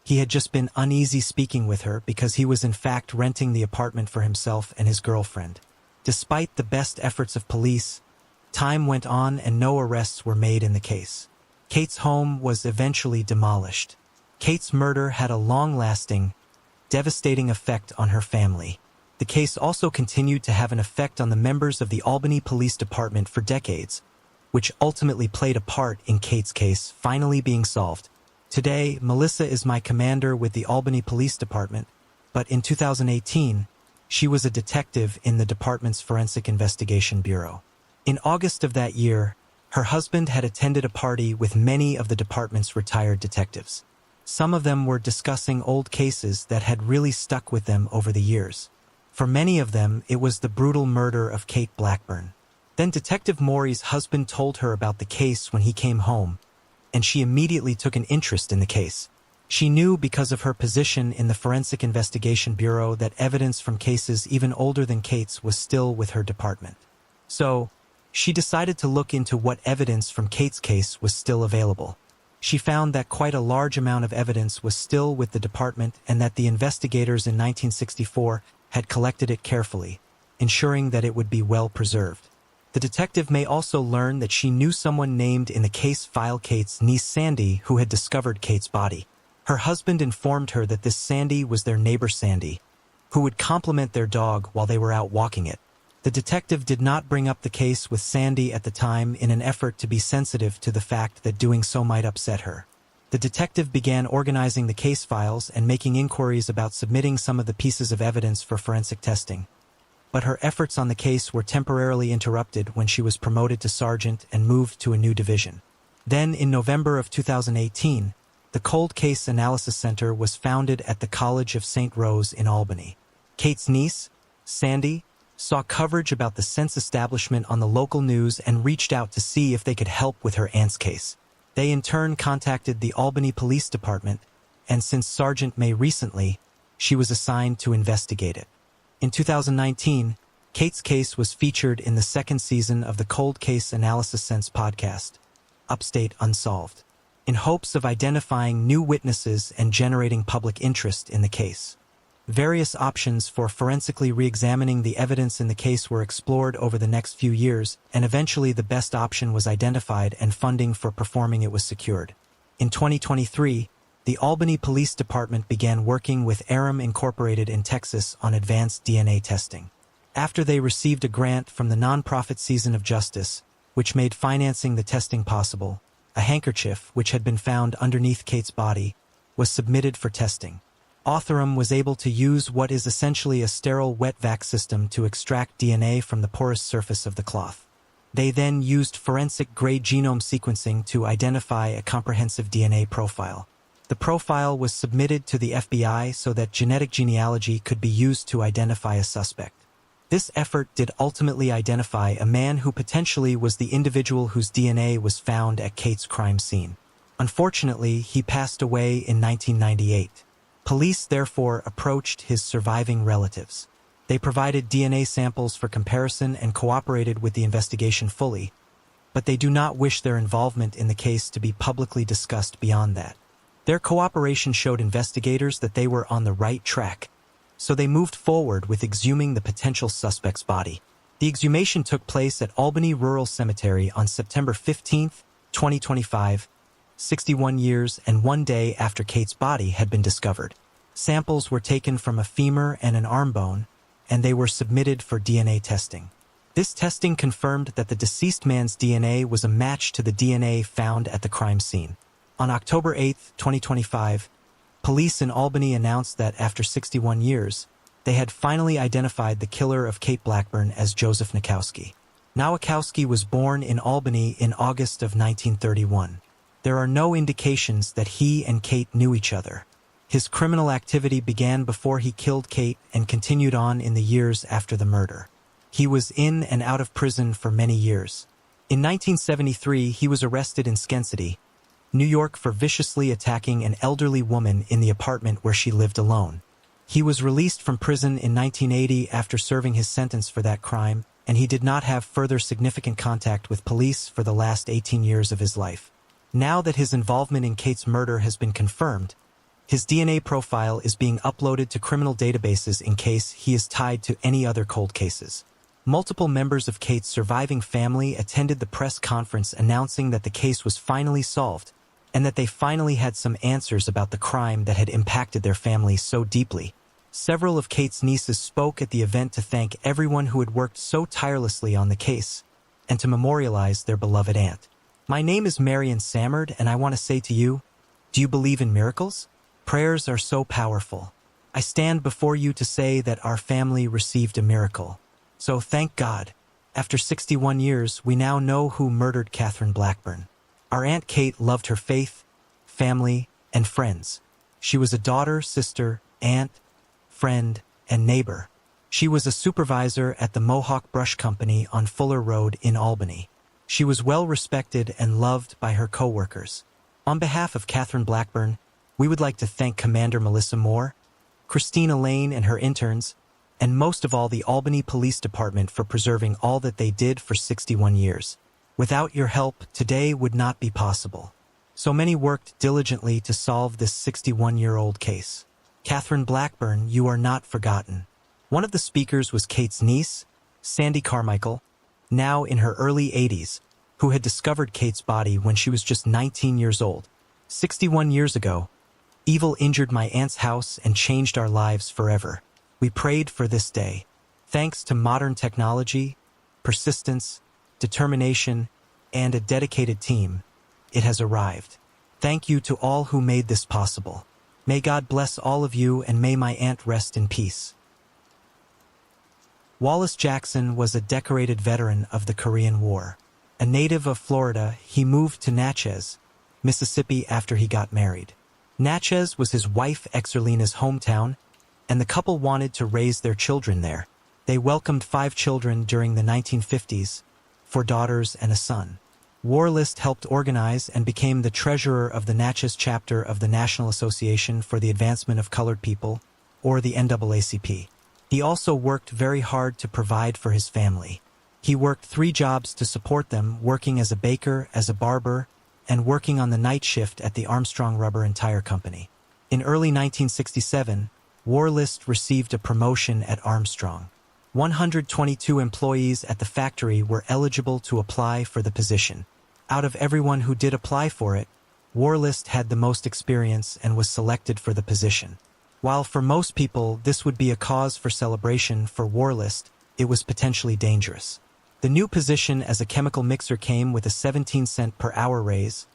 he had just been uneasy speaking with her because he was in fact renting the apartment for himself and his girlfriend. Despite the best efforts of police, time went on and no arrests were made in the case. Kate's home was eventually demolished. Kate's murder had a long-lasting, devastating effect on her family. The case also continued to have an effect on the members of the Albany Police Department for decades, which ultimately played a part in Kate's case finally being solved. Today, Melissa is my commander with the Albany Police Department, but in 2018, she was a detective in the department's Forensic Investigation Bureau. In August of that year, her husband had attended a party with many of the department's retired detectives. Some of them were discussing old cases that had really stuck with them over the years. For many of them, it was the brutal murder of Kate Blackburn. Then Detective Morey's husband told her about the case when he came home, and she immediately took an interest in the case. She knew because of her position in the Forensic Investigation Bureau that evidence from cases even older than Kate's was still with her department. So, she decided to look into what evidence from Kate's case was still available. She found that quite a large amount of evidence was still with the department and that the investigators in 1964 had collected it carefully, ensuring that it would be well preserved. The detective may also learn that she knew someone named in the case file Kate's niece Sandy who had discovered Kate's body. Her husband informed her that this Sandy was their neighbor Sandy, who would compliment their dog while they were out walking it. The detective did not bring up the case with Sandy at the time in an effort to be sensitive to the fact that doing so might upset her. The detective began organizing the case files and making inquiries about submitting some of the pieces of evidence for forensic testing. But her efforts on the case were temporarily interrupted when she was promoted to sergeant and moved to a new division. Then, in November of 2018, the Cold Case Analysis Center was founded at the College of St. Rose in Albany. Kate's niece, Sandy, saw coverage about the Sense establishment on the local news and reached out to see if they could help with her aunt's case. They in turn contacted the Albany Police Department, and since Sergeant May recently, she was assigned to investigate it. In 2019, Kate's case was featured in the second season of the Cold Case Analysis Sense podcast, Upstate Unsolved, in hopes of identifying new witnesses and generating public interest in the case. Various options for forensically re-examining the evidence in the case were explored over the next few years, and eventually the best option was identified and funding for performing it was secured. In 2023, the Albany Police Department began working with Aram Incorporated in Texas on advanced DNA testing. After they received a grant from the nonprofit Season of Justice, which made financing the testing possible, a handkerchief, which had been found underneath Kate's body, was submitted for testing. Authorum was able to use what is essentially a sterile wet vac system to extract DNA from the porous surface of the cloth. They then used forensic-grade genome sequencing to identify a comprehensive DNA profile. The profile was submitted to the FBI so that genetic genealogy could be used to identify a suspect. This effort did ultimately identify a man who potentially was the individual whose DNA was found at Kate's crime scene. Unfortunately, he passed away in 1998. Police therefore approached his surviving relatives. They provided DNA samples for comparison and cooperated with the investigation fully, but they do not wish their involvement in the case to be publicly discussed beyond that. Their cooperation showed investigators that they were on the right track, so they moved forward with exhuming the potential suspect's body. The exhumation took place at Albany Rural Cemetery on September 15, 2025, 61 years and 1 day after Kate's body had been discovered. Samples were taken from a femur and an arm bone, and they were submitted for DNA testing. This testing confirmed that the deceased man's DNA was a match to the DNA found at the crime scene. On October 8, 2025, police in Albany announced that after 61 years, they had finally identified the killer of Kate Blackburn as Joseph Nowakowski. Nowakowski was born in Albany in August of 1931. There are no indications that he and Kate knew each other. His criminal activity began before he killed Kate and continued on in the years after the murder. He was in and out of prison for many years. In 1973, he was arrested in Schenectady, New York for viciously attacking an elderly woman in the apartment where she lived alone. He was released from prison in 1980 after serving his sentence for that crime, and he did not have further significant contact with police for the last 18 years of his life. Now that his involvement in Kate's murder has been confirmed, his DNA profile is being uploaded to criminal databases in case he is tied to any other cold cases. Multiple members of Kate's surviving family attended the press conference announcing that the case was finally solved, and that they finally had some answers about the crime that had impacted their family so deeply. Several of Kate's nieces spoke at the event to thank everyone who had worked so tirelessly on the case, and to memorialize their beloved aunt. My name is Marion Samard, and I want to say to you, do you believe in miracles? Prayers are so powerful. I stand before you to say that our family received a miracle. So thank God. After 61 years, we now know who murdered Catherine Blackburn. Our Aunt Kate loved her faith, family, and friends. She was a daughter, sister, aunt, friend, and neighbor. She was a supervisor at the Mohawk Brush Company on Fuller Road in Albany. She was well respected and loved by her co-workers. On behalf of Catherine Blackburn, we would like to thank Commander Melissa Moore, Christina Lane and her interns, and most of all the Albany Police Department for preserving all that they did for 61 years. Without your help, today would not be possible. So many worked diligently to solve this 61-year-old case. Catherine Blackburn, you are not forgotten. One of the speakers was Kate's niece, Sandy Carmichael, now in her early 80s, who had discovered Kate's body when she was just 19 years old. 61 years ago, evil injured my aunt's house and changed our lives forever. We prayed for this day. Thanks to modern technology, persistence, determination, and a dedicated team, it has arrived. Thank you to all who made this possible. May God bless all of you and may my aunt rest in peace. Wallace Jackson was a decorated veteran of the Korean War. A native of Florida, he moved to Natchez, Mississippi after he got married. Natchez was his wife Exerlina's hometown, and the couple wanted to raise their children there. They welcomed 5 children during the 1950s, 4 daughters and a son. Warlist helped organize and became the treasurer of the Natchez chapter of the National Association for the Advancement of Colored People, or the NAACP. He also worked very hard to provide for his family. He worked 3 jobs to support them, working as a baker, as a barber, and working on the night shift at the Armstrong Rubber and Tire Company. In early 1967, Warlist received a promotion at Armstrong. 122 employees at the factory were eligible to apply for the position. Out of everyone who did apply for it, Warlist had the most experience and was selected for the position. While for most people this would be a cause for celebration, for Warlist, it was potentially dangerous. The new position as a chemical mixer came with a 17-cent per hour raise,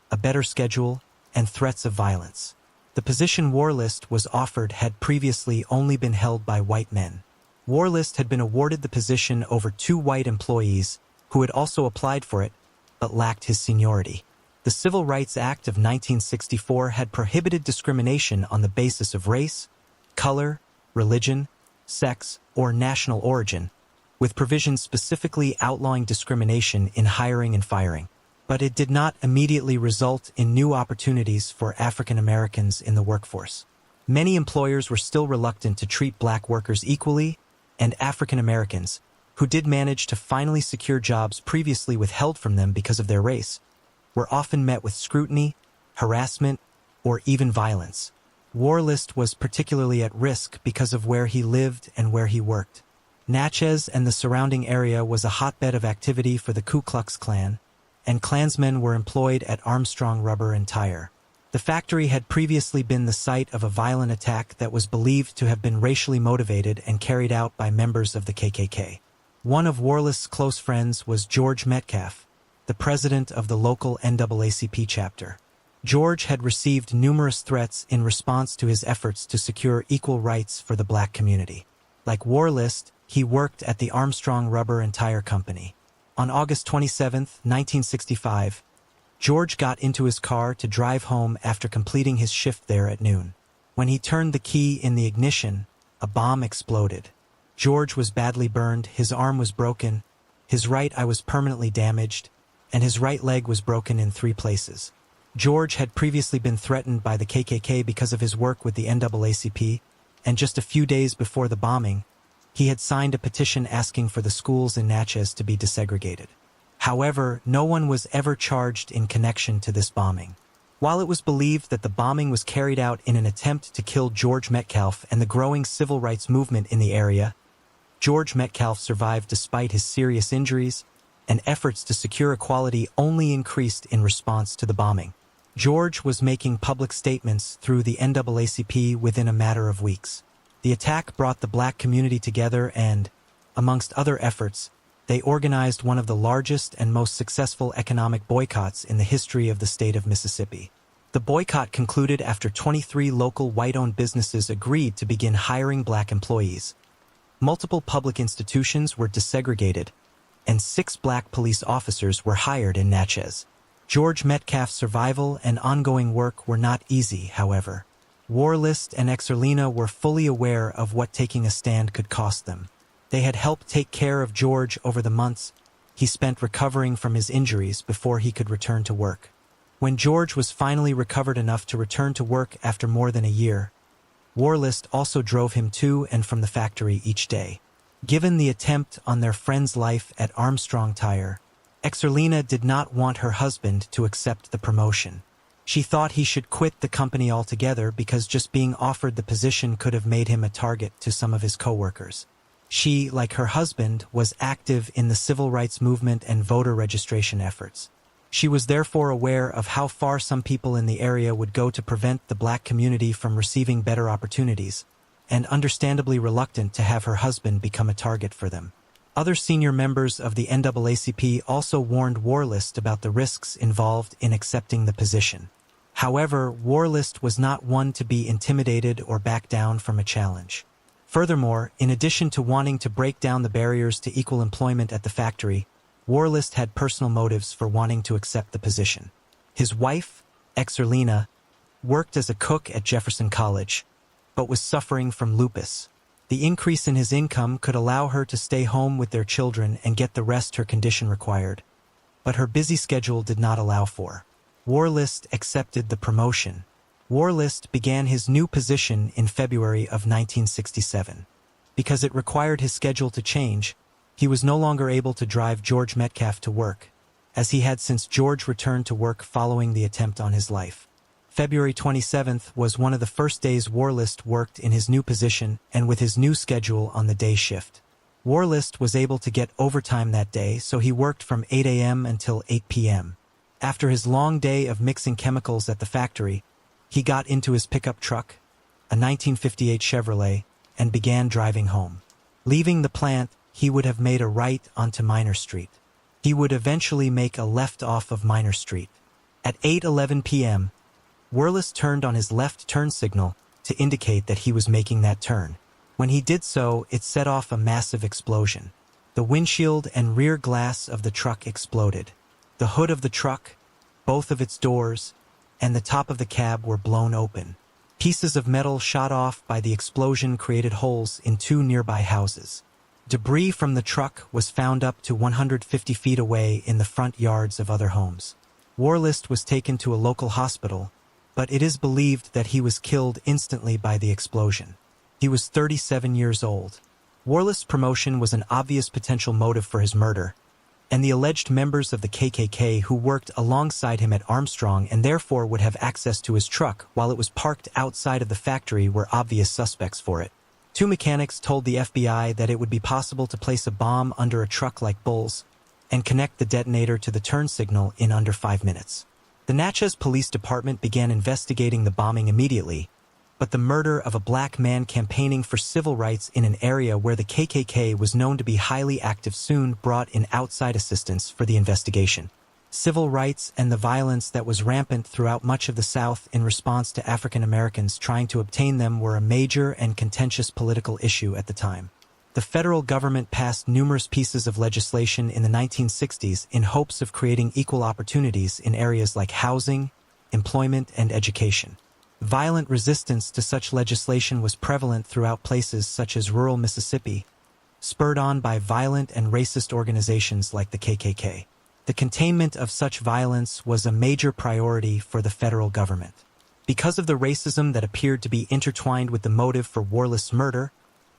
a better schedule, and threats of violence. The position Warlist was offered had previously only been held by white men. Warlist had been awarded the position over 2 white employees who had also applied for it, but lacked his seniority. The Civil Rights Act of 1964 had prohibited discrimination on the basis of race, color, religion, sex, or national origin, with provisions specifically outlawing discrimination in hiring and firing. But it did not immediately result in new opportunities for African Americans in the workforce. Many employers were still reluctant to treat black workers equally, and African Americans, who did manage to finally secure jobs previously withheld from them because of their race, were often met with scrutiny, harassment, or even violence. Warlist was particularly at risk because of where he lived and where he worked. Natchez and the surrounding area was a hotbed of activity for the Ku Klux Klan, and Klansmen were employed at Armstrong Rubber and Tire. The factory had previously been the site of a violent attack that was believed to have been racially motivated and carried out by members of the KKK. One of Warlist's close friends was George Metcalf, the president of the local NAACP chapter. George had received numerous threats in response to his efforts to secure equal rights for the black community. Like Warlist, he worked at the Armstrong Rubber and Tire Company. On August 27, 1965, George got into his car to drive home after completing his shift there at noon. When he turned the key in the ignition, a bomb exploded. George was badly burned, his arm was broken, his right eye was permanently damaged, and his right leg was broken in 3 places. George had previously been threatened by the KKK because of his work with the NAACP, and just a few days before the bombing, he had signed a petition asking for the schools in Natchez to be desegregated. However, no one was ever charged in connection to this bombing. While it was believed that the bombing was carried out in an attempt to kill George Metcalf and the growing civil rights movement in the area, George Metcalf survived despite his serious injuries, and efforts to secure equality only increased in response to the bombing. George was making public statements through the NAACP within a matter of weeks. The attack brought the black community together and, amongst other efforts, they organized one of the largest and most successful economic boycotts in the history of the state of Mississippi. The boycott concluded after 23 local white-owned businesses agreed to begin hiring black employees. Multiple public institutions were desegregated, and 6 black police officers were hired in Natchez. George Metcalf's survival and ongoing work were not easy, however. Warlist and Exerlina were fully aware of what taking a stand could cost them. They had helped take care of George over the months he spent recovering from his injuries before he could return to work. When George was finally recovered enough to return to work after more than a year, Warlist also drove him to and from the factory each day. Given the attempt on their friend's life at Armstrong Tire, Exerlina did not want her husband to accept the promotion. She thought he should quit the company altogether because just being offered the position could have made him a target to some of his co-workers. She, like her husband, was active in the civil rights movement and voter registration efforts. She was therefore aware of how far some people in the area would go to prevent the black community from receiving better opportunities, and understandably reluctant to have her husband become a target for them. Other senior members of the NAACP also warned Warlist about the risks involved in accepting the position. However, Warlist was not one to be intimidated or back down from a challenge. Furthermore, in addition to wanting to break down the barriers to equal employment at the factory, Warlist had personal motives for wanting to accept the position. His wife, Exerlina, worked as a cook at Jefferson College, but was suffering from lupus. The increase in his income could allow her to stay home with their children and get the rest her condition required, but her busy schedule did not allow for. Warlist accepted the promotion. Warlist began his new position in February of 1967. Because it required his schedule to change, he was no longer able to drive George Metcalf to work, as he had since George returned to work following the attempt on his life. February 27th was one of the first days Warlist worked in his new position and with his new schedule on the day shift. Warlist was able to get overtime that day, so he worked from 8 a.m. until 8 p.m. After his long day of mixing chemicals at the factory, he got into his pickup truck, a 1958 Chevrolet, and began driving home. Leaving the plant, he would have made a right onto Minor Street. He would eventually make a left off of Minor Street. At 8:11 p.m., Warlist turned on his left turn signal to indicate that he was making that turn. When he did so, it set off a massive explosion. The windshield and rear glass of the truck exploded. The hood of the truck, both of its doors, and the top of the cab were blown open. Pieces of metal shot off by the explosion created holes in two nearby houses. Debris from the truck was found up to 150 feet away in the front yards of other homes. Warlist was taken to a local hospital, but it is believed that he was killed instantly by the explosion. He was 37 years old. Warlist's promotion was an obvious potential motive for his murder, and the alleged members of the KKK who worked alongside him at Armstrong and therefore would have access to his truck while it was parked outside of the factory were obvious suspects for it. Two mechanics told the FBI that it would be possible to place a bomb under a truck like Bull's and connect the detonator to the turn signal in under 5 minutes. The Natchez Police Department began investigating the bombing immediately, but the murder of a black man campaigning for civil rights in an area where the KKK was known to be highly active soon brought in outside assistance for the investigation. Civil rights and the violence that was rampant throughout much of the South in response to African Americans trying to obtain them were a major and contentious political issue at the time. The federal government passed numerous pieces of legislation in the 1960s in hopes of creating equal opportunities in areas like housing, employment, and education. Violent resistance to such legislation was prevalent throughout places such as rural Mississippi, spurred on by violent and racist organizations like the KKK. The containment of such violence was a major priority for the federal government. Because of the racism that appeared to be intertwined with the motive for Warlist's murder,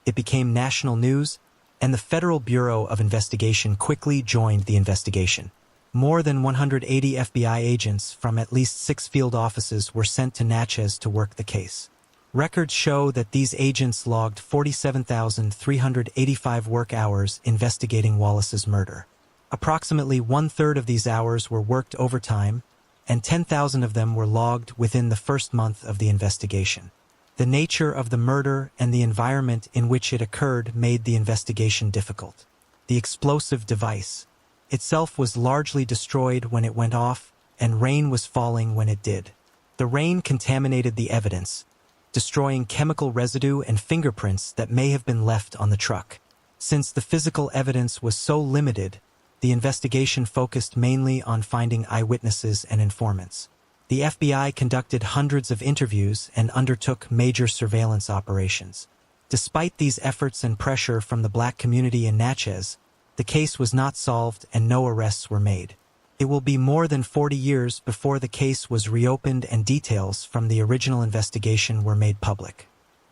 it became national news, and the Federal Bureau of Investigation quickly joined the investigation. More than 180 FBI agents from at least 6 field offices were sent to Natchez to work the case. Records show that these agents logged 47,385 work hours investigating Wallace's murder. Approximately 1/3 of these hours were worked overtime, and 10,000 of them were logged within the first month of the investigation. The nature of the murder and the environment in which it occurred made the investigation difficult. The explosive device itself was largely destroyed when it went off, and rain was falling when it did. The rain contaminated the evidence, destroying chemical residue and fingerprints that may have been left on the truck. Since the physical evidence was so limited, the investigation focused mainly on finding eyewitnesses and informants. The FBI conducted hundreds of interviews and undertook major surveillance operations. Despite these efforts and pressure from the black community in Natchez, the case was not solved and no arrests were made. It will be more than 40 years before the case was reopened and details from the original investigation were made public.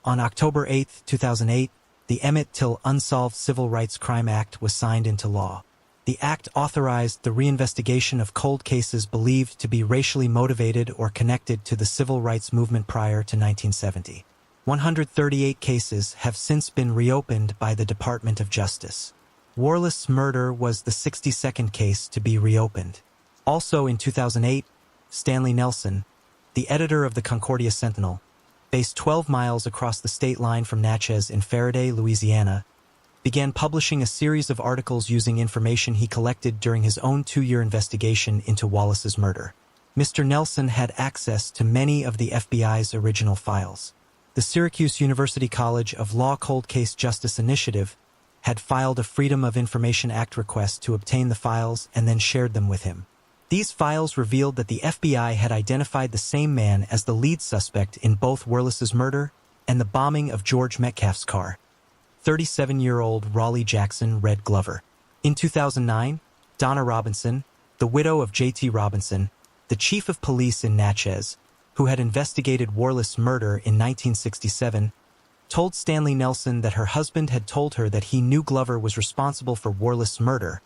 On October 8, 2008, the Emmett Till Unsolved Civil Rights Crime Act was signed into law. The act authorized the reinvestigation of cold cases believed to be racially motivated or connected to the civil rights movement prior to 1970. 138 cases have since been reopened by the Department of Justice. Warless murder was the 62nd case to be reopened. Also in 2008, Stanley Nelson, the editor of the Concordia Sentinel, based 12 miles across the state line from Natchez in Faraday, Louisiana, began publishing a series of articles using information he collected during his own 2-year investigation into Wallace's murder. Mr. Nelson had access to many of the FBI's original files. The Syracuse University College of Law Cold Case Justice Initiative had filed a Freedom of Information Act request to obtain the files and then shared them with him. These files revealed that the FBI had identified the same man as the lead suspect in both Wallace's murder and the bombing of George Metcalf's car. 37-year-old Raleigh Jackson Red Glover. In 2009, Donna Robinson, the widow of J.T. Robinson, the chief of police in Natchez, who had investigated Wallace's murder in 1967, told Stanley Nelson that her husband had told her that he knew Glover was responsible for Wallace's murder,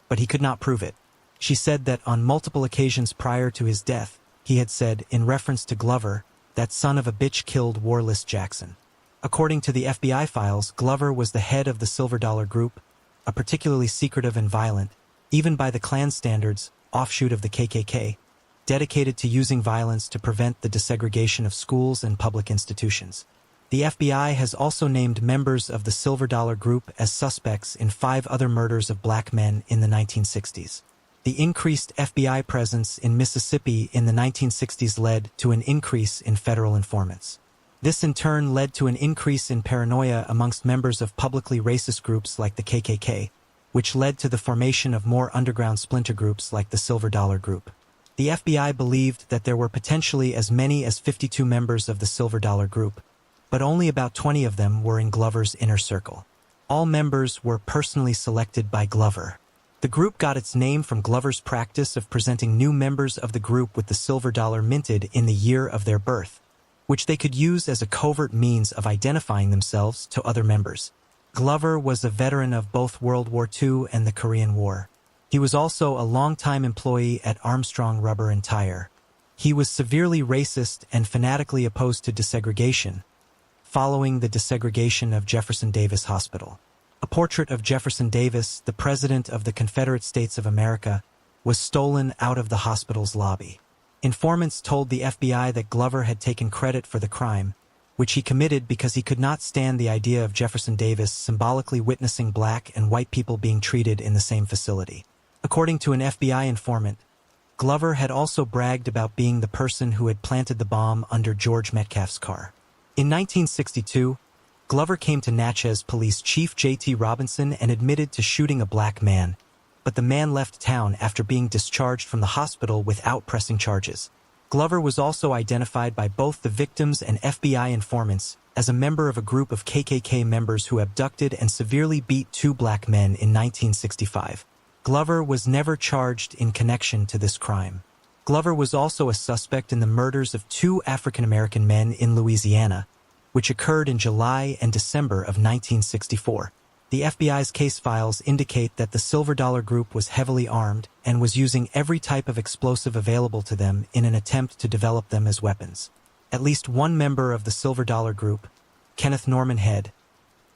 but he could not prove it. She said that on multiple occasions prior to his death, he had said, in reference to Glover, that son of a bitch killed Wallace Jackson. According to the FBI files, Glover was the head of the Silver Dollar Group, a particularly secretive and violent, even by the Klan standards, offshoot of the KKK, dedicated to using violence to prevent the desegregation of schools and public institutions. The FBI has also named members of the Silver Dollar Group as suspects in 5 other murders of black men in the 1960s. The increased FBI presence in Mississippi in the 1960s led to an increase in federal informants. This in turn led to an increase in paranoia amongst members of publicly racist groups like the KKK, which led to the formation of more underground splinter groups like the Silver Dollar Group. The FBI believed that there were potentially as many as 52 members of the Silver Dollar Group, but only about 20 of them were in Glover's inner circle. All members were personally selected by Glover. The group got its name from Glover's practice of presenting new members of the group with the silver dollar minted in the year of their birth, which they could use as a covert means of identifying themselves to other members. Glover was a veteran of both World War II and the Korean War. He was also a longtime employee at Armstrong Rubber and Tire. He was severely racist and fanatically opposed to desegregation, following the desegregation of Jefferson Davis Hospital. A portrait of Jefferson Davis, the President of the Confederate States of America, was stolen out of the hospital's lobby. Informants told the FBI that Glover had taken credit for the crime, which he committed because he could not stand the idea of Jefferson Davis symbolically witnessing black and white people being treated in the same facility. According to an FBI informant, Glover had also bragged about being the person who had planted the bomb under George Metcalf's car. In 1962, Glover came to Natchez Police Chief J.T. Robinson and admitted to shooting a black man, but the man left town after being discharged from the hospital without pressing charges. Glover was also identified by both the victims and FBI informants as a member of a group of KKK members who abducted and severely beat 2 black men in 1965. Glover was never charged in connection to this crime. Glover was also a suspect in the murders of 2 African-American men in Louisiana, which occurred in July and December of 1964. The FBI's case files indicate that the Silver Dollar Group was heavily armed and was using every type of explosive available to them in an attempt to develop them as weapons. At least one member of the Silver Dollar Group, Kenneth Norman Head,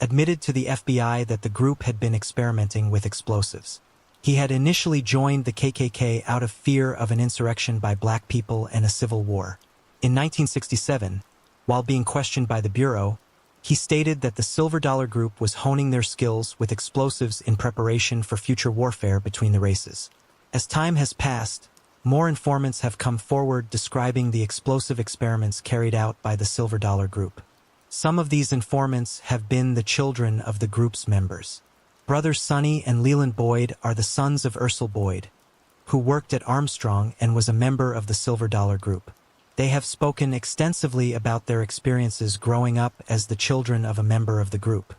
admitted to the FBI that the group had been experimenting with explosives. He had initially joined the KKK out of fear of an insurrection by black people and a civil war. In 1967, while being questioned by the Bureau, he stated that the Silver Dollar Group was honing their skills with explosives in preparation for future warfare between the races. As time has passed, more informants have come forward describing the explosive experiments carried out by the Silver Dollar Group. Some of these informants have been the children of the group's members. Brothers Sonny and Leland Boyd are the sons of Ursel Boyd, who worked at Armstrong and was a member of the Silver Dollar Group. They have spoken extensively about their experiences growing up as the children of a member of the group.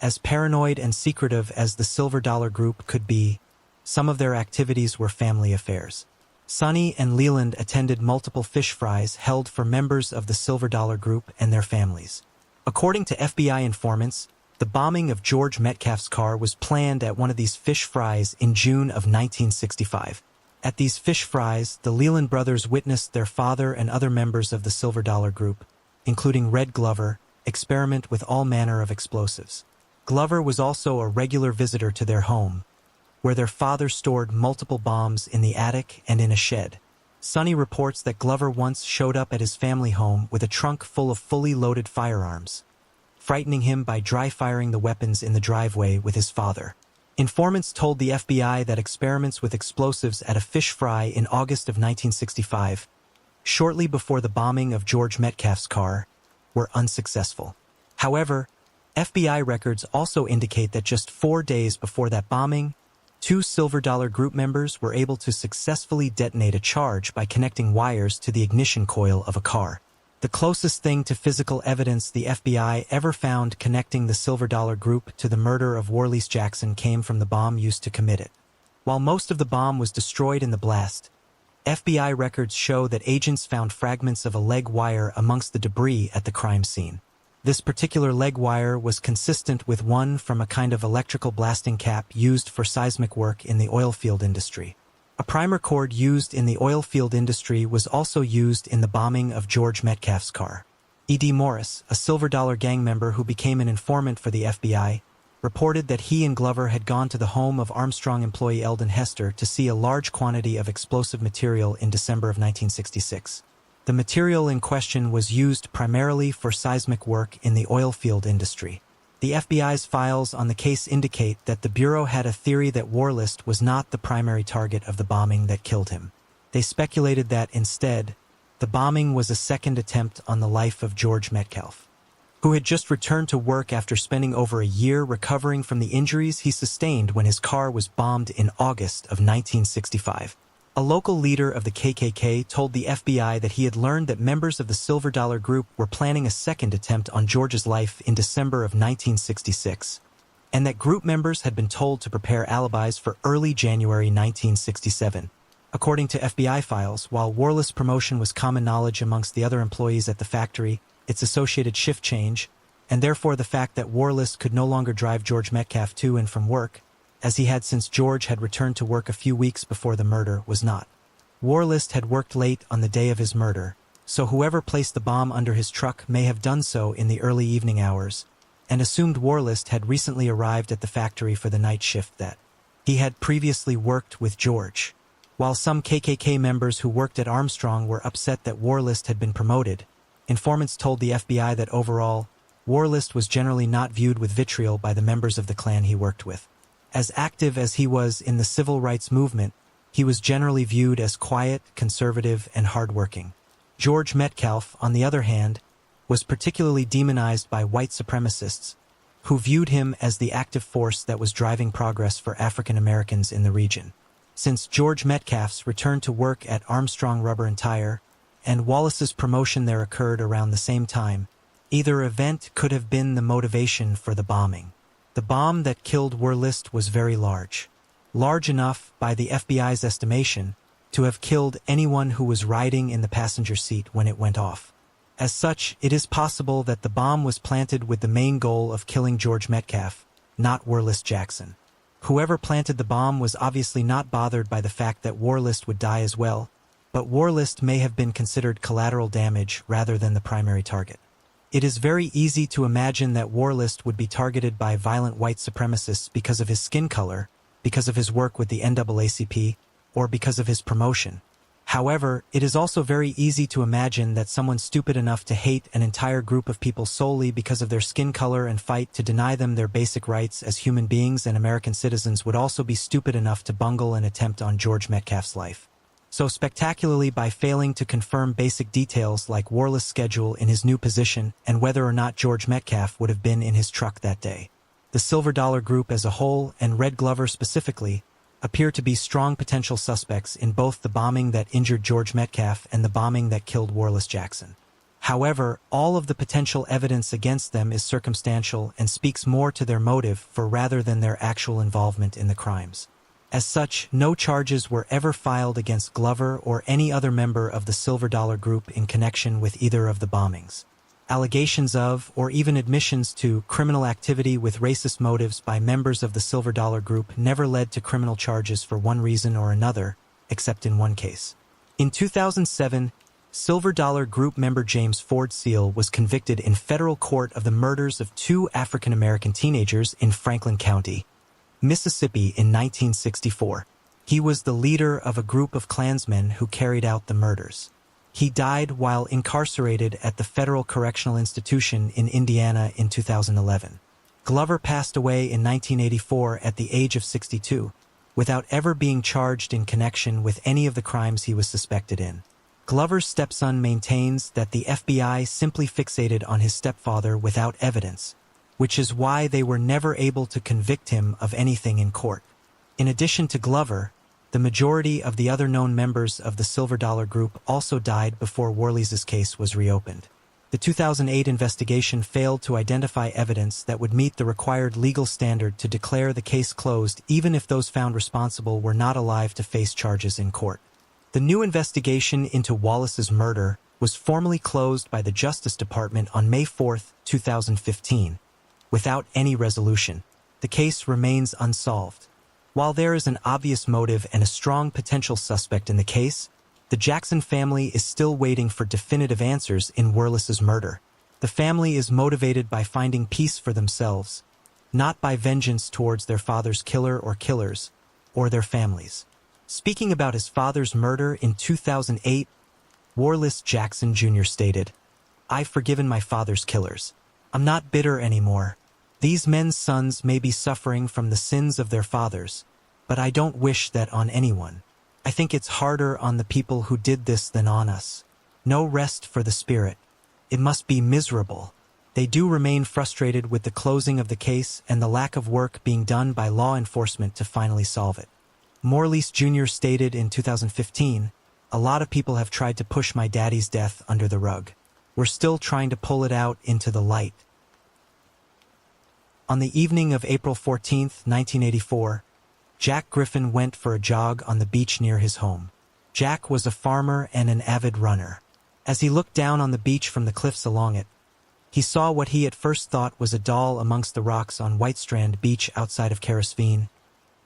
As paranoid and secretive as the Silver Dollar Group could be, some of their activities were family affairs. Sonny and Leland attended multiple fish fries held for members of the Silver Dollar Group and their families. According to FBI informants, The bombing of George Metcalf's car was planned at one of these fish fries in June of 1965. At these fish fries, the Leland brothers witnessed their father and other members of the Silver Dollar Group, including Red Glover, experiment with all manner of explosives. Glover was also a regular visitor to their home, where their father stored multiple bombs in the attic and in a shed. Sonny reports that Glover once showed up at his family home with a trunk full of fully loaded firearms, frightening him by dry-firing the weapons in the driveway with his father. Informants told the FBI that experiments with explosives at a fish fry in August of 1965, shortly before the bombing of George Metcalf's car, were unsuccessful. However, FBI records also indicate that just 4 days before that bombing, 2 Silver Dollar Group members were able to successfully detonate a charge by connecting wires to the ignition coil of a car. The closest thing to physical evidence the FBI ever found connecting the Silver Dollar Group to the murder of Warless Jackson came from the bomb used to commit it. While most of the bomb was destroyed in the blast, FBI records show that agents found fragments of a leg wire amongst the debris at the crime scene. This particular leg wire was consistent with one from a kind of electrical blasting cap used for seismic work in the oilfield industry. A primer cord used in the oilfield industry was also used in the bombing of George Metcalf's car. E.D. Morris, a Silver Dollar gang member who became an informant for the FBI, reported that he and Glover had gone to the home of Armstrong employee Eldon Hester to see a large quantity of explosive material in December of 1966. The material in question was used primarily for seismic work in the oilfield industry. The FBI's files on the case indicate that the Bureau had a theory that Warlist was not the primary target of the bombing that killed him. They speculated that, instead, the bombing was a second attempt on the life of George Metcalf, who had just returned to work after spending over a year recovering from the injuries he sustained when his car was bombed in August of 1965. A local leader of the KKK told the FBI that he had learned that members of the Silver Dollar Group were planning a second attempt on George's life in December of 1966, and that group members had been told to prepare alibis for early January 1967. According to FBI files, while Warless promotion was common knowledge amongst the other employees at the factory, its associated shift change, and therefore the fact that Warless could no longer drive George Metcalf to and from work, as he had since George had returned to work a few weeks before the murder, was not. Warlist had worked late on the day of his murder, so whoever placed the bomb under his truck may have done so in the early evening hours, and assumed Warlist had recently arrived at the factory for the night shift that he had previously worked with George. While some KKK members who worked at Armstrong were upset that Warlist had been promoted, informants told the FBI that overall, Warlist was generally not viewed with vitriol by the members of the clan he worked with. As active as he was in the civil rights movement, he was generally viewed as quiet, conservative, and hardworking. George Metcalf, on the other hand, was particularly demonized by white supremacists, who viewed him as the active force that was driving progress for African Americans in the region. Since George Metcalf's return to work at Armstrong Rubber and Tire, and Wallace's promotion there occurred around the same time, either event could have been the motivation for the bombing. The bomb that killed Warlist was very large enough, by the FBI's estimation, to have killed anyone who was riding in the passenger seat when it went off. As such, it is possible that the bomb was planted with the main goal of killing George Metcalf, not Warless Jackson. Whoever planted the bomb was obviously not bothered by the fact that Warlist would die as well, but Warlist may have been considered collateral damage rather than the primary target. It is very easy to imagine that Warlist would be targeted by violent white supremacists because of his skin color, because of his work with the NAACP, or because of his promotion. However, it is also very easy to imagine that someone stupid enough to hate an entire group of people solely because of their skin color and fight to deny them their basic rights as human beings and American citizens would also be stupid enough to bungle an attempt on George Metcalf's life so spectacularly by failing to confirm basic details like Warless' schedule in his new position and whether or not George Metcalf would have been in his truck that day. The Silver Dollar Group as a whole, and Red Glover specifically, appear to be strong potential suspects in both the bombing that injured George Metcalf and the bombing that killed Warless Jackson. However, all of the potential evidence against them is circumstantial and speaks more to their motive for rather than their actual involvement in the crimes. As such, no charges were ever filed against Glover or any other member of the Silver Dollar Group in connection with either of the bombings. Allegations of, or even admissions to, criminal activity with racist motives by members of the Silver Dollar Group never led to criminal charges for one reason or another, except in one case. In 2007, Silver Dollar Group member James Ford Seal was convicted in federal court of the murders of 2 African-American teenagers in Franklin County, Mississippi in 1964. He was the leader of a group of Klansmen who carried out the murders. He died while incarcerated at the Federal Correctional Institution in Indiana in 2011. Glover passed away in 1984 at the age of 62, without ever being charged in connection with any of the crimes he was suspected in. Glover's stepson maintains that the FBI simply fixated on his stepfather without evidence, which is why they were never able to convict him of anything in court. In addition to Glover, the majority of the other known members of the Silver Dollar Group also died before Worley's case was reopened. The 2008 investigation failed to identify evidence that would meet the required legal standard to declare the case closed even if those found responsible were not alive to face charges in court. The new investigation into Wallace's murder was formally closed by the Justice Department on May 4, 2015, without any resolution. The case remains unsolved. While there is an obvious motive and a strong potential suspect in the case, the Jackson family is still waiting for definitive answers in Worley's murder. The family is motivated by finding peace for themselves, not by vengeance towards their father's killer or killers, or their families. Speaking about his father's murder in 2008, Worley Jackson Jr. stated, "I've forgiven my father's killers. I'm not bitter anymore. These men's sons may be suffering from the sins of their fathers, but I don't wish that on anyone. I think it's harder on the people who did this than on us. No rest for the spirit. It must be miserable." They do remain frustrated with the closing of the case and the lack of work being done by law enforcement to finally solve it. Morley Jr. stated in 2015, "A lot of people have tried to push my daddy's death under the rug. We're still trying to pull it out into the light." On the evening of April 14, 1984, Jack Griffin went for a jog on the beach near his home. Jack was a farmer and an avid runner. As he looked down on the beach from the cliffs along it, he saw what he at first thought was a doll amongst the rocks on Whitestrand Beach outside of Carisveen,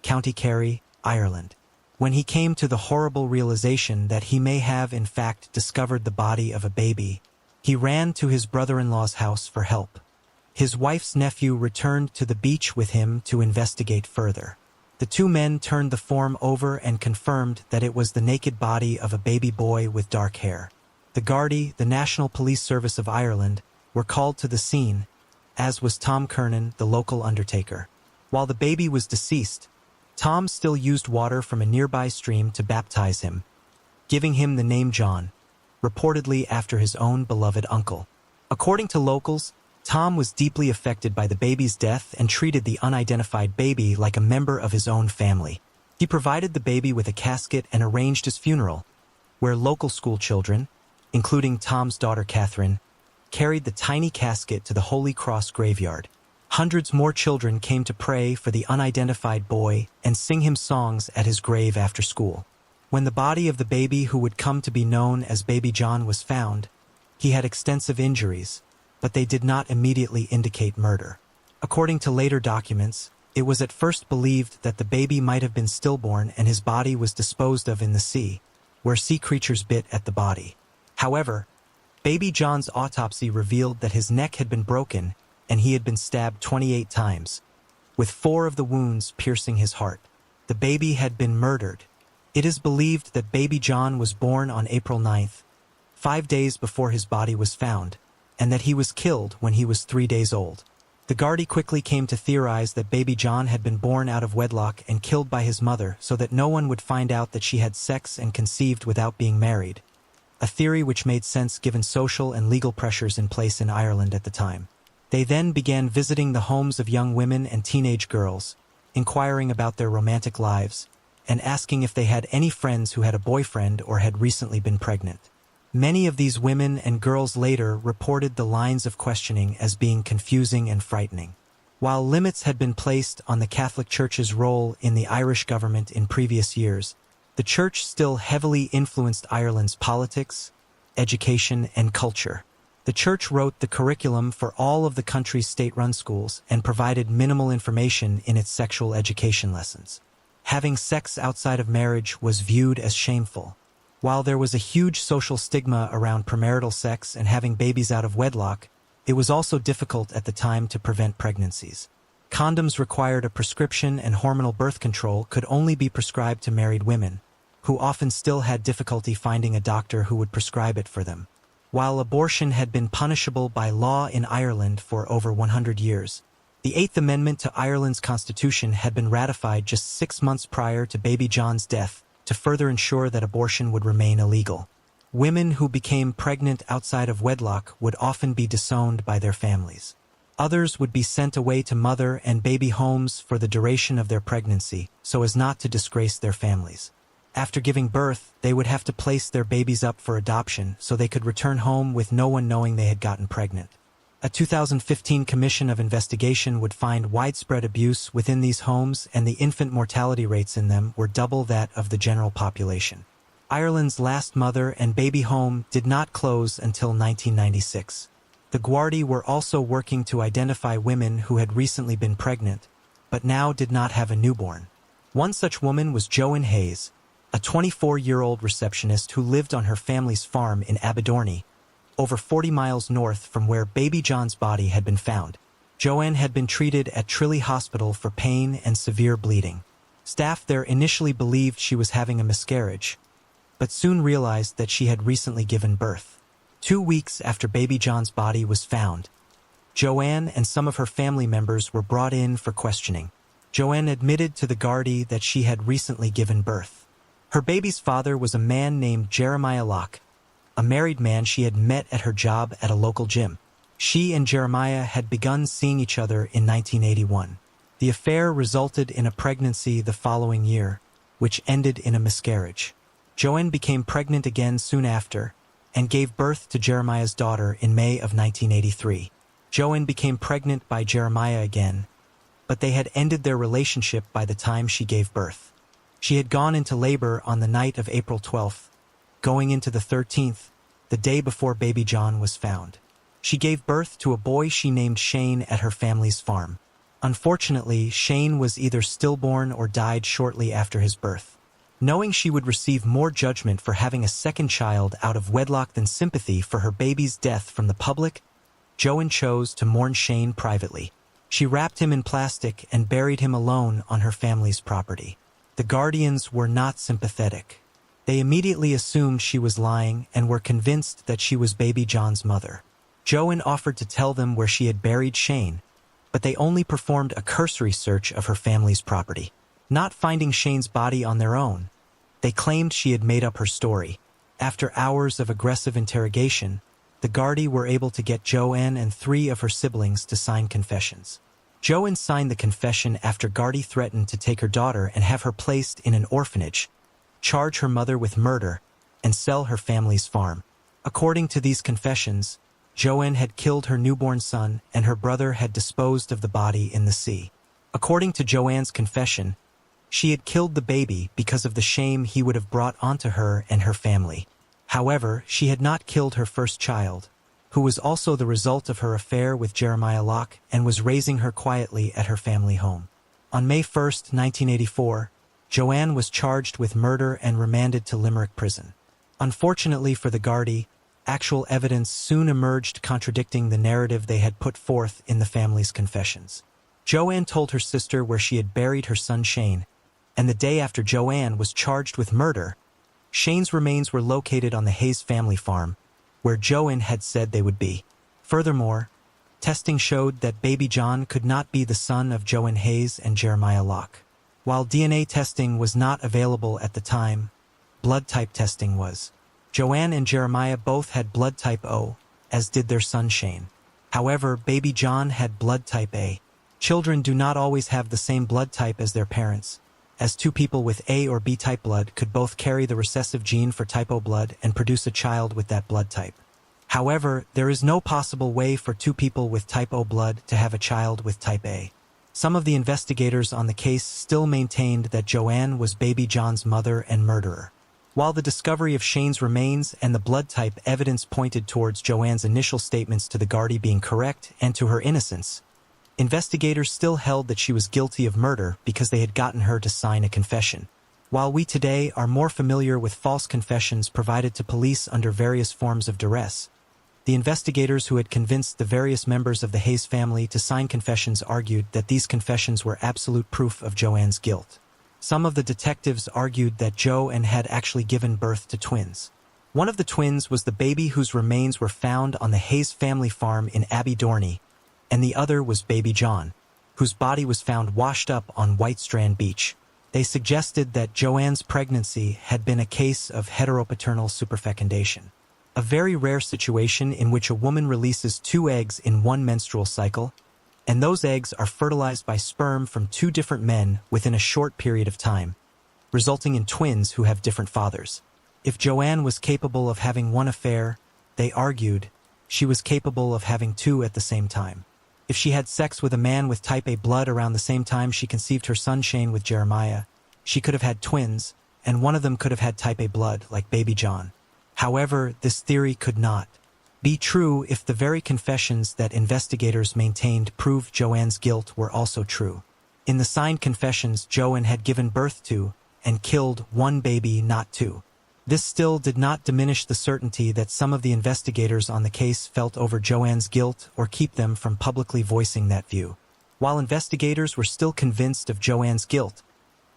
County Kerry, Ireland. When he came to the horrible realization that he may have in fact discovered the body of a baby, he ran to his brother-in-law's house for help. His wife's nephew returned to the beach with him to investigate further. The 2 men turned the form over and confirmed that it was the naked body of a baby boy with dark hair. The Gardaí, the National Police Service of Ireland, were called to the scene, as was Tom Kernan, the local undertaker. While the baby was deceased, Tom still used water from a nearby stream to baptize him, giving him the name John, reportedly after his own beloved uncle. According to locals, Tom was deeply affected by the baby's death and treated the unidentified baby like a member of his own family. He provided the baby with a casket and arranged his funeral, where local school children, including Tom's daughter Catherine, carried the tiny casket to the Holy Cross graveyard. Hundreds more children came to pray for the unidentified boy and sing him songs at his grave after school. When the body of the baby who would come to be known as Baby John was found, he had extensive injuries, but they did not immediately indicate murder. According to later documents, it was at first believed that the baby might have been stillborn and his body was disposed of in the sea, where sea creatures bit at the body. However, Baby John's autopsy revealed that his neck had been broken and he had been stabbed 28 times, with 4 of the wounds piercing his heart. The baby had been murdered. It is believed that Baby John was born on April 9th, 5 days before his body was found, and that he was killed when he was 3 days old. The Gardaí quickly came to theorize that Baby John had been born out of wedlock and killed by his mother so that no one would find out that she had sex and conceived without being married, a theory which made sense given social and legal pressures in place in Ireland at the time. They then began visiting the homes of young women and teenage girls, inquiring about their romantic lives, and asking if they had any friends who had a boyfriend or had recently been pregnant. Many of these women and girls later reported the lines of questioning as being confusing and frightening. While limits had been placed on the Catholic Church's role in the Irish government in previous years, the Church still heavily influenced Ireland's politics, education, and culture. The church wrote the curriculum for all of the country's state-run schools and provided minimal information in its sexual education lessons. Having sex outside of marriage was viewed as shameful. While there was a huge social stigma around premarital sex and having babies out of wedlock, it was also difficult at the time to prevent pregnancies. Condoms required a prescription, and hormonal birth control could only be prescribed to married women, who often still had difficulty finding a doctor who would prescribe it for them. While abortion had been punishable by law in Ireland for over 100 years, the Eighth Amendment to Ireland's constitution had been ratified just 6 months prior to baby John's death to further ensure that abortion would remain illegal. Women who became pregnant outside of wedlock would often be disowned by their families. Others would be sent away to mother and baby homes for the duration of their pregnancy, so as not to disgrace their families. After giving birth, they would have to place their babies up for adoption so they could return home with no one knowing they had gotten pregnant. A 2015 commission of investigation would find widespread abuse within these homes, and the infant mortality rates in them were double that of the general population. Ireland's last mother and baby home did not close until 1996. The Gardaí were also working to identify women who had recently been pregnant, but now did not have a newborn. One such woman was Joanne Hayes, a 24-year-old receptionist who lived on her family's farm in Aberdeen, over 40 miles north from where baby John's body had been found. Joanne had been treated at Tralee Hospital for pain and severe bleeding. Staff there initially believed she was having a miscarriage, but soon realized that she had recently given birth. 2 weeks after baby John's body was found, Joanne and some of her family members were brought in for questioning. Joanne admitted to the Gardaí that she had recently given birth. Her baby's father was a man named Jeremiah Locke, a married man she had met at her job at a local gym. She and Jeremiah had begun seeing each other in 1981. The affair resulted in a pregnancy the following year, which ended in a miscarriage. Joanne became pregnant again soon after, and gave birth to Jeremiah's daughter in May of 1983. Joanne became pregnant by Jeremiah again, but they had ended their relationship by the time she gave birth. She had gone into labor on the night of April 12th, going into the 13th, the day before baby John was found. She gave birth to a boy she named Shane at her family's farm. Unfortunately, Shane was either stillborn or died shortly after his birth. Knowing she would receive more judgment for having a second child out of wedlock than sympathy for her baby's death from the public, Joanne chose to mourn Shane privately. She wrapped him in plastic and buried him alone on her family's property. The Guardians were not sympathetic. They immediately assumed she was lying and were convinced that she was baby John's mother. Joanne offered to tell them where she had buried Shane, but they only performed a cursory search of her family's property. Not finding Shane's body on their own, they claimed she had made up her story. After hours of aggressive interrogation, the Gardaí were able to get Joanne and 3 of her siblings to sign confessions. Joanne signed the confession after Gardaí threatened to take her daughter and have her placed in an orphanage, charge her mother with murder, and sell her family's farm. According to these confessions, Joanne had killed her newborn son and her brother had disposed of the body in the sea. According to Joanne's confession, she had killed the baby because of the shame he would have brought onto her and her family. However, she had not killed her first child, who was also the result of her affair with Jeremiah Locke and was raising her quietly at her family home. On May 1, 1984, Joanne was charged with murder and remanded to Limerick prison. Unfortunately for the Gardaí, actual evidence soon emerged contradicting the narrative they had put forth in the family's confessions. Joanne told her sister where she had buried her son Shane, and the day after Joanne was charged with murder, Shane's remains were located on the Hayes family farm, where Joanne had said they would be. Furthermore, testing showed that baby John could not be the son of Joanne Hayes and Jeremiah Locke. While DNA testing was not available at the time, blood type testing was. Joanne and Jeremiah both had blood type O, as did their son Shane. However, baby John had blood type A. Children do not always have the same blood type as their parents, as 2 people with A or B type blood could both carry the recessive gene for type O blood and produce a child with that blood type. However, there is no possible way for 2 people with type O blood to have a child with type A. Some of the investigators on the case still maintained that Joanne was baby John's mother and murderer. While the discovery of Shane's remains and the blood type evidence pointed towards Joanne's initial statements to the Gardaí being correct and to her innocence, investigators still held that she was guilty of murder because they had gotten her to sign a confession. While we today are more familiar with false confessions provided to police under various forms of duress, the investigators who had convinced the various members of the Hayes family to sign confessions argued that these confessions were absolute proof of Joanne's guilt. Some of the detectives argued that Joanne had actually given birth to twins. One of the twins was the baby whose remains were found on the Hayes family farm in Abbey Dorney, and the other was baby John, whose body was found washed up on White Strand Beach. They suggested that Joanne's pregnancy had been a case of heteropaternal superfecundation, a very rare situation in which a woman releases 2 eggs in one menstrual cycle, and those eggs are fertilized by sperm from 2 different men within a short period of time, resulting in twins who have different fathers. If Joanne was capable of having one affair, they argued, she was capable of having 2 at the same time. If she had sex with a man with type A blood around the same time she conceived her son Shane with Jeremiah, she could have had twins, and one of them could have had type A blood, like baby John. However, this theory could not be true if the very confessions that investigators maintained proved Joanne's guilt were also true. In the signed confessions, Joanne had given birth to and killed 1 baby, not 2. This still did not diminish the certainty that some of the investigators on the case felt over Joanne's guilt or keep them from publicly voicing that view. While investigators were still convinced of Joanne's guilt,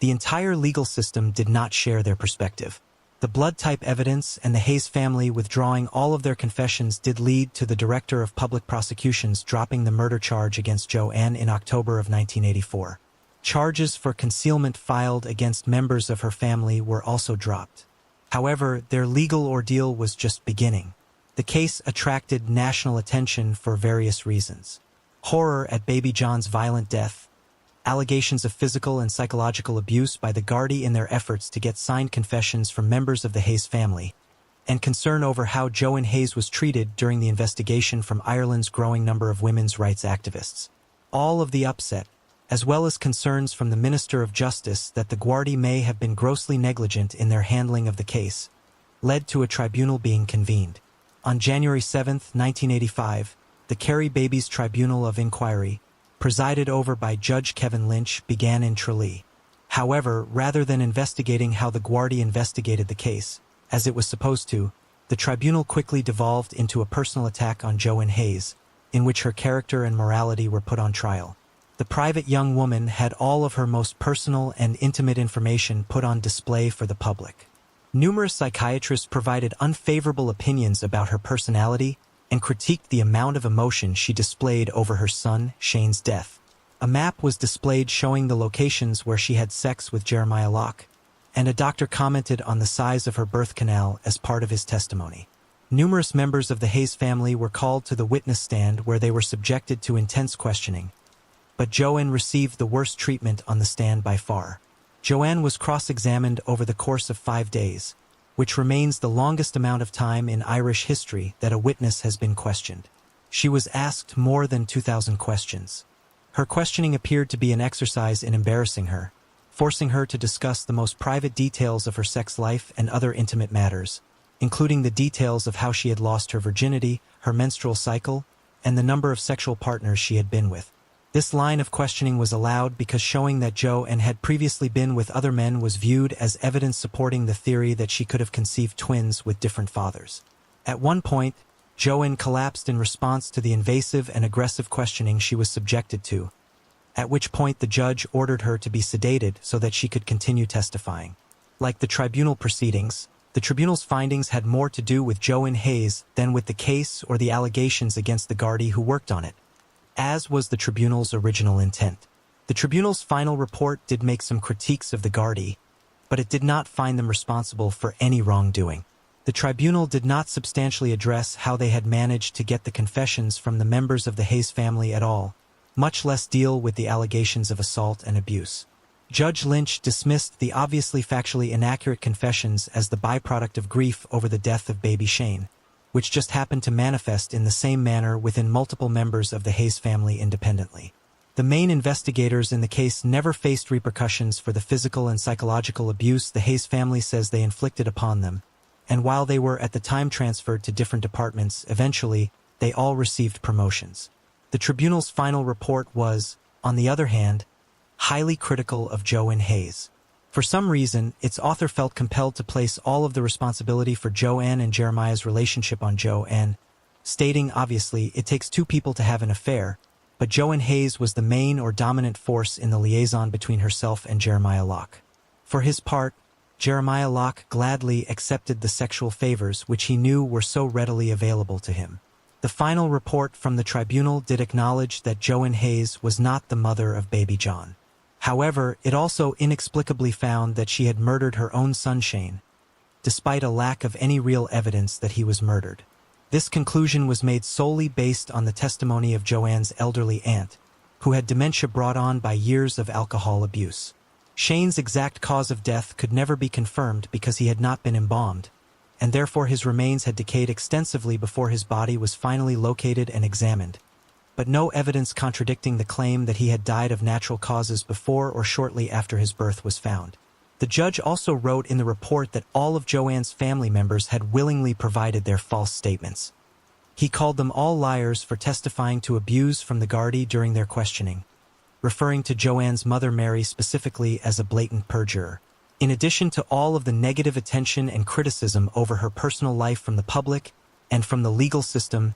the entire legal system did not share their perspective. The blood type evidence and the Hayes family withdrawing all of their confessions did lead to the Director of Public Prosecutions dropping the murder charge against Joanne in October of 1984. Charges for concealment filed against members of her family were also dropped. However, their legal ordeal was just beginning. The case attracted national attention for various reasons. Horror at baby John's violent death, allegations of physical and psychological abuse by the Gardaí in their efforts to get signed confessions from members of the Hayes family, and concern over how Joanne Hayes was treated during the investigation from Ireland's growing number of women's rights activists. All of the upset, as well as concerns from the Minister of Justice that the Gardaí may have been grossly negligent in their handling of the case, led to a tribunal being convened. On January 7, 1985, the Kerry Babies Tribunal of Inquiry, presided over by Judge Kevin Lynch, began in Tralee. However, rather than investigating how the Gardaí investigated the case, as it was supposed to, the tribunal quickly devolved into a personal attack on Joanne Hayes, in which her character and morality were put on trial. The private young woman had all of her most personal and intimate information put on display for the public. Numerous psychiatrists provided unfavorable opinions about her personality and critiqued the amount of emotion she displayed over her son, Shane's death. A map was displayed showing the locations where she had sex with Jeremiah Locke, and a doctor commented on the size of her birth canal as part of his testimony. Numerous members of the Hayes family were called to the witness stand where they were subjected to intense questioning, but Joanne received the worst treatment on the stand by far. Joanne was cross-examined over the course of 5 days, which remains the longest amount of time in Irish history that a witness has been questioned. She was asked more than 2,000 questions. Her questioning appeared to be an exercise in embarrassing her, forcing her to discuss the most private details of her sex life and other intimate matters, including the details of how she had lost her virginity, her menstrual cycle, and the number of sexual partners she had been with. This line of questioning was allowed because showing that Joanne had previously been with other men was viewed as evidence supporting the theory that she could have conceived twins with different fathers. At one point, Joanne collapsed in response to the invasive and aggressive questioning she was subjected to, at which point the judge ordered her to be sedated so that she could continue testifying. Like the tribunal proceedings, the tribunal's findings had more to do with Joanne Hayes than with the case or the allegations against the Gardaí who worked on it, as was the tribunal's original intent. The tribunal's final report did make some critiques of the Gardaí, but it did not find them responsible for any wrongdoing. The tribunal did not substantially address how they had managed to get the confessions from the members of the Hayes family at all, much less deal with the allegations of assault and abuse. Judge Lynch dismissed the obviously factually inaccurate confessions as the byproduct of grief over the death of baby Shane, which just happened to manifest in the same manner within multiple members of the Hayes family independently. The main investigators in the case never faced repercussions for the physical and psychological abuse the Hayes family says they inflicted upon them, and while they were at the time transferred to different departments, eventually, they all received promotions. The tribunal's final report was, on the other hand, highly critical of Joanne Hayes. For some reason, its author felt compelled to place all of the responsibility for Joanne and Jeremiah's relationship on Joanne, stating, obviously, it takes two people to have an affair, but Joanne Hayes was the main or dominant force in the liaison between herself and Jeremiah Locke. For his part, Jeremiah Locke gladly accepted the sexual favors which he knew were so readily available to him. The final report from the tribunal did acknowledge that Joanne Hayes was not the mother of baby John. However, it also inexplicably found that she had murdered her own son Shane, despite a lack of any real evidence that he was murdered. This conclusion was made solely based on the testimony of Joanne's elderly aunt, who had dementia brought on by years of alcohol abuse. Shane's exact cause of death could never be confirmed because he had not been embalmed, and therefore his remains had decayed extensively before his body was finally located and examined. But no evidence contradicting the claim that he had died of natural causes before or shortly after his birth was found. The judge also wrote in the report that all of Joanne's family members had willingly provided their false statements. He called them all liars for testifying to abuse from the Gardaí during their questioning, referring to Joanne's mother Mary specifically as a blatant perjurer. In addition to all of the negative attention and criticism over her personal life from the public and from the legal system,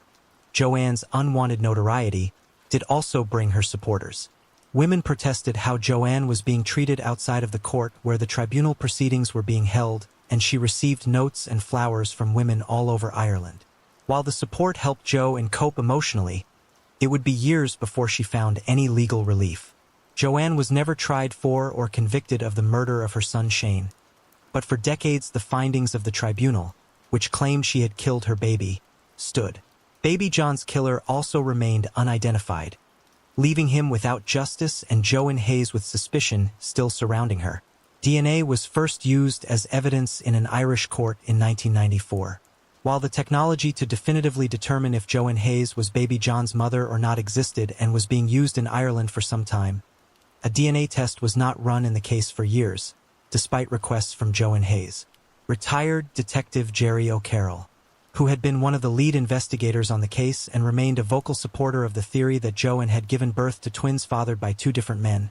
Joanne's unwanted notoriety did also bring her supporters. Women protested how Joanne was being treated outside of the court where the tribunal proceedings were being held, and she received notes and flowers from women all over Ireland. While the support helped Joanne cope emotionally, it would be years before she found any legal relief. Joanne was never tried for or convicted of the murder of her son Shane, but for decades the findings of the tribunal, which claimed she had killed her baby, stood. Baby John's killer also remained unidentified, leaving him without justice and Joanne Hayes with suspicion still surrounding her. DNA was first used as evidence in an Irish court in 1994. While the technology to definitively determine if Joanne Hayes was baby John's mother or not existed and was being used in Ireland for some time, a DNA test was not run in the case for years, despite requests from Joanne Hayes. Retired Detective Jerry O'Carroll, who had been one of the lead investigators on the case and remained a vocal supporter of the theory that Joanne had given birth to twins fathered by two different men,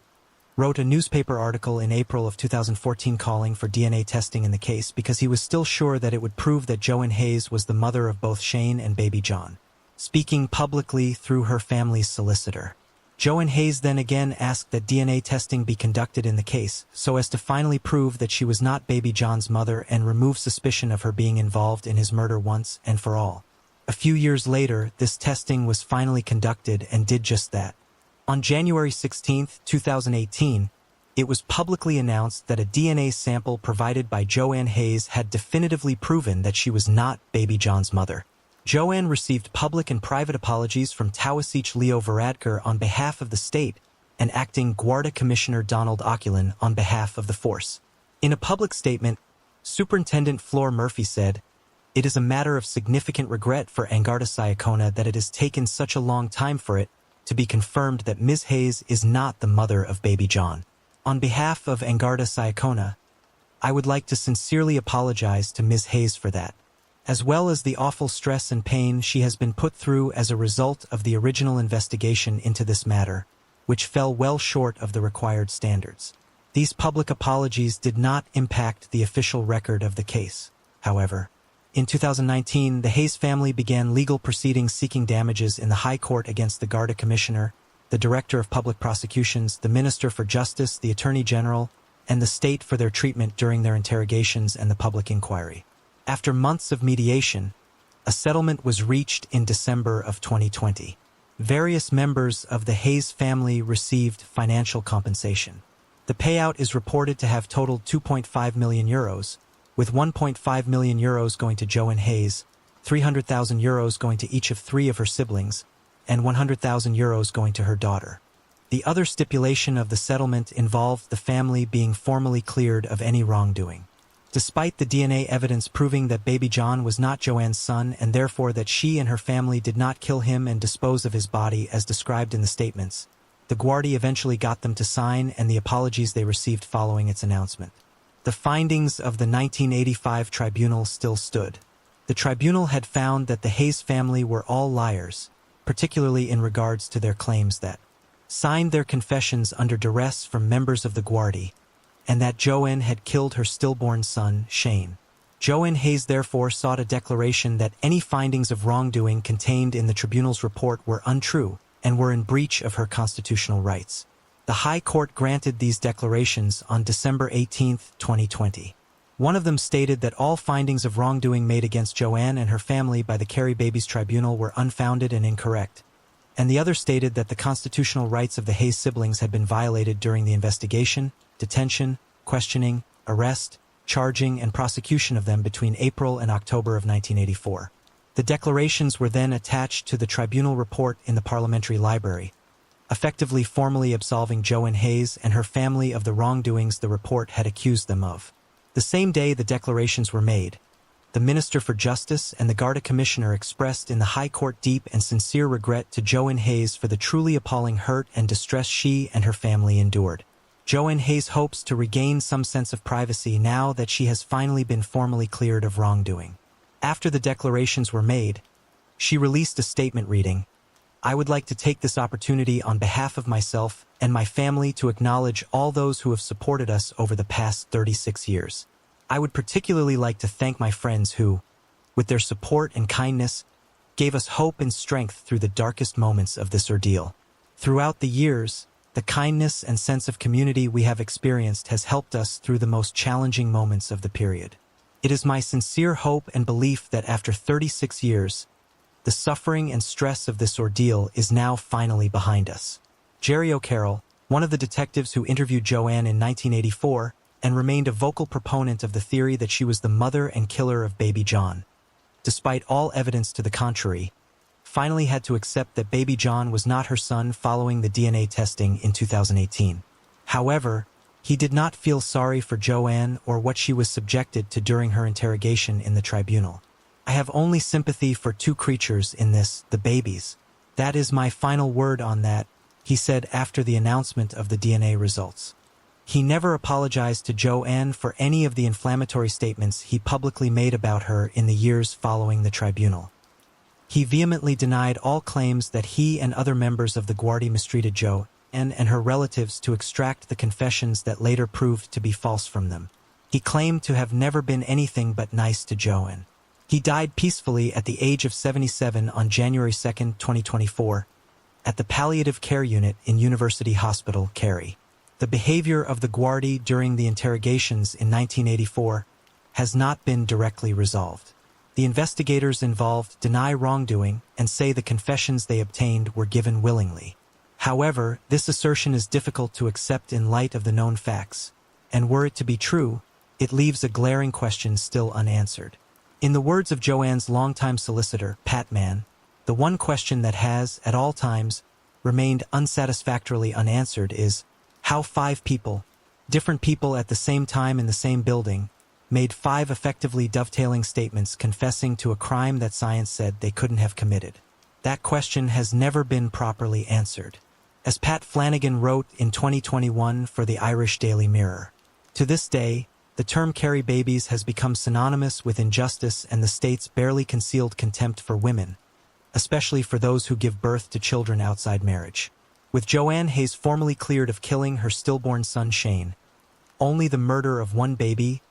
wrote a newspaper article in April of 2014 calling for DNA testing in the case because he was still sure that it would prove that Joanne Hayes was the mother of both Shane and baby John. Speaking publicly through her family's solicitor, Joanne Hayes then again asked that DNA testing be conducted in the case so as to finally prove that she was not baby John's mother and remove suspicion of her being involved in his murder once and for all. A few years later, this testing was finally conducted and did just that. On January 16, 2018, it was publicly announced that a DNA sample provided by Joanne Hayes had definitively proven that she was not baby John's mother. Joanne received public and private apologies from Taoiseach Leo Varadkar on behalf of the state and acting Garda Commissioner Donald Oculin on behalf of the force. In a public statement, Superintendent Flor Murphy said, "It is a matter of significant regret for An Garda Síochána that it has taken such a long time for it to be confirmed that Ms. Hayes is not the mother of baby John. On behalf of An Garda Síochána, I would like to sincerely apologize to Ms. Hayes for that, as well as the awful stress and pain she has been put through as a result of the original investigation into this matter, which fell well short of the required standards." These public apologies did not impact the official record of the case, however. In 2019, the Hayes family began legal proceedings seeking damages in the High Court against the Garda Commissioner, the Director of Public Prosecutions, the Minister for Justice, the Attorney General, and the state for their treatment during their interrogations and the public inquiry. After months of mediation, a settlement was reached in December of 2020. Various members of the Hayes family received financial compensation. The payout is reported to have totaled €2.5 million, with €1.5 million going to Joanne Hayes, €300,000 going to each of three of her siblings, and €100,000 going to her daughter. The other stipulation of the settlement involved the family being formally cleared of any wrongdoing. Despite the DNA evidence proving that baby John was not Joanne's son and therefore that she and her family did not kill him and dispose of his body as described in the statements, The Guardi eventually got them to sign, and the apologies they received following its announcement. The findings of the 1985 tribunal still stood. The tribunal had found that the Hayes family were all liars, particularly in regards to their claims that signed their confessions under duress from members of the Guardi, and that Joanne had killed her stillborn son, Shane. Joanne Hayes therefore sought a declaration that any findings of wrongdoing contained in the tribunal's report were untrue and were in breach of her constitutional rights. The High Court granted these declarations on December 18, 2020. One of them stated that all findings of wrongdoing made against Joanne and her family by the Carey Babies Tribunal were unfounded and incorrect, and the other stated that the constitutional rights of the Hayes siblings had been violated during the investigation, detention, questioning, arrest, charging, and prosecution of them between April and October of 1984. The declarations were then attached to the tribunal report in the Parliamentary Library, effectively formally absolving Joanne Hayes and her family of the wrongdoings the report had accused them of. The same day the declarations were made, the Minister for Justice and the Garda Commissioner expressed in the High Court deep and sincere regret to Joanne Hayes for the truly appalling hurt and distress she and her family endured. Joanne Hayes hopes to regain some sense of privacy now that she has finally been formally cleared of wrongdoing. After the declarations were made, she released a statement reading, "I would like to take this opportunity on behalf of myself and my family to acknowledge all those who have supported us over the past 36 years. I would particularly like to thank my friends who, with their support and kindness, gave us hope and strength through the darkest moments of this ordeal. Throughout the years, the kindness and sense of community we have experienced has helped us through the most challenging moments of the period. It is my sincere hope and belief that after 36 years, the suffering and stress of this ordeal is now finally behind us." Jerry O'Carroll, one of the detectives who interviewed Joanne in 1984 and remained a vocal proponent of the theory that she was the mother and killer of baby John, despite all evidence to the contrary, finally had to accept that baby John was not her son following the DNA testing in 2018. However, he did not feel sorry for Joanne or what she was subjected to during her interrogation in the tribunal. "I have only sympathy for two creatures in this, the babies. That is my final word on that," he said after the announcement of the DNA results. He never apologized to Joanne for any of the inflammatory statements he publicly made about her in the years following the tribunal. He vehemently denied all claims that he and other members of the Guardi mistreated Joanne and her relatives to extract the confessions that later proved to be false from them. He claimed to have never been anything but nice to Joanne. He died peacefully at the age of 77 on January 2, 2024, at the Palliative Care Unit in University Hospital, Carey. The behavior of the Guardi during the interrogations in 1984 has not been directly resolved. The investigators involved deny wrongdoing and say the confessions they obtained were given willingly. However, this assertion is difficult to accept in light of the known facts, and were it to be true, it leaves a glaring question still unanswered. In the words of Joanne's longtime solicitor, Pat Mann, the one question that has, at all times, remained unsatisfactorily unanswered is how 5 people, different people at the same time in the same building, made 5 effectively dovetailing statements confessing to a crime that science said they couldn't have committed. That question has never been properly answered. As Pat Flanagan wrote in 2021 for the Irish Daily Mirror, to this day, the term Carey Babies has become synonymous with injustice and the state's barely concealed contempt for women, especially for those who give birth to children outside marriage. With Joanne Hayes formally cleared of killing her stillborn son Shane, only the murder of one baby,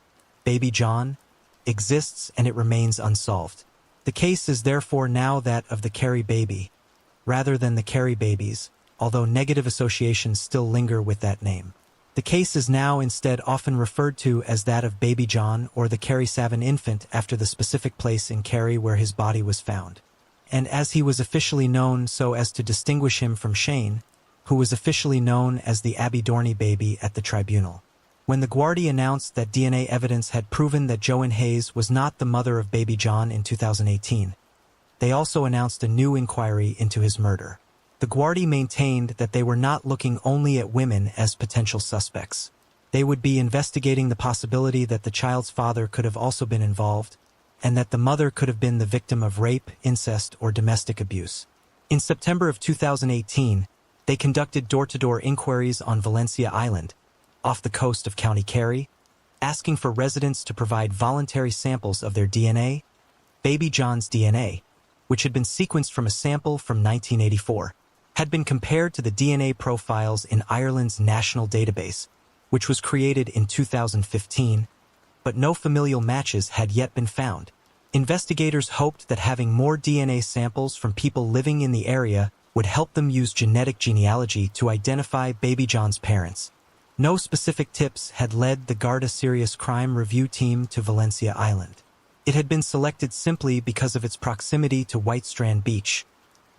baby John, exists and it remains unsolved. The case is therefore now that of the Carey baby, rather than the Carey Babies, although negative associations still linger with that name. The case is now instead often referred to as that of baby John or the Carey Savin infant after the specific place in Carey where his body was found, and as he was officially known so as to distinguish him from Shane, who was officially known as the Abby Dorney baby at the tribunal. When the Guardi announced that DNA evidence had proven that Joanne Hayes was not the mother of baby John in 2018, they also announced a new inquiry into his murder. The Guardi maintained that they were not looking only at women as potential suspects. They would be investigating the possibility that the child's father could have also been involved, and that the mother could have been the victim of rape, incest, or domestic abuse. In September of 2018, They conducted door-to-door inquiries on Valencia Island, off the coast of County Kerry, asking for residents to provide voluntary samples of their DNA. Baby John's DNA, which had been sequenced from a sample from 1984, had been compared to the DNA profiles in Ireland's national database, which was created in 2015, but no familial matches had yet been found. Investigators hoped that having more DNA samples from people living in the area would help them use genetic genealogy to identify Baby John's parents. No specific tips had led the Garda Serious Crime Review team to Valencia Island. It had been selected simply because of its proximity to White Strand Beach,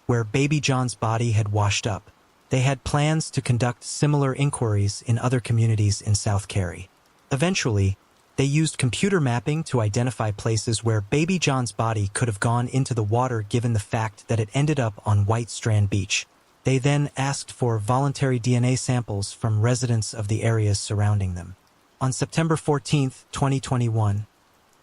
where Baby John's body had washed up. They had plans to conduct similar inquiries in other communities in South Kerry. Eventually, they used computer mapping to identify places where Baby John's body could have gone into the water given the fact that it ended up on White Strand Beach. They then asked for voluntary DNA samples from residents of the areas surrounding them. On September 14, 2021,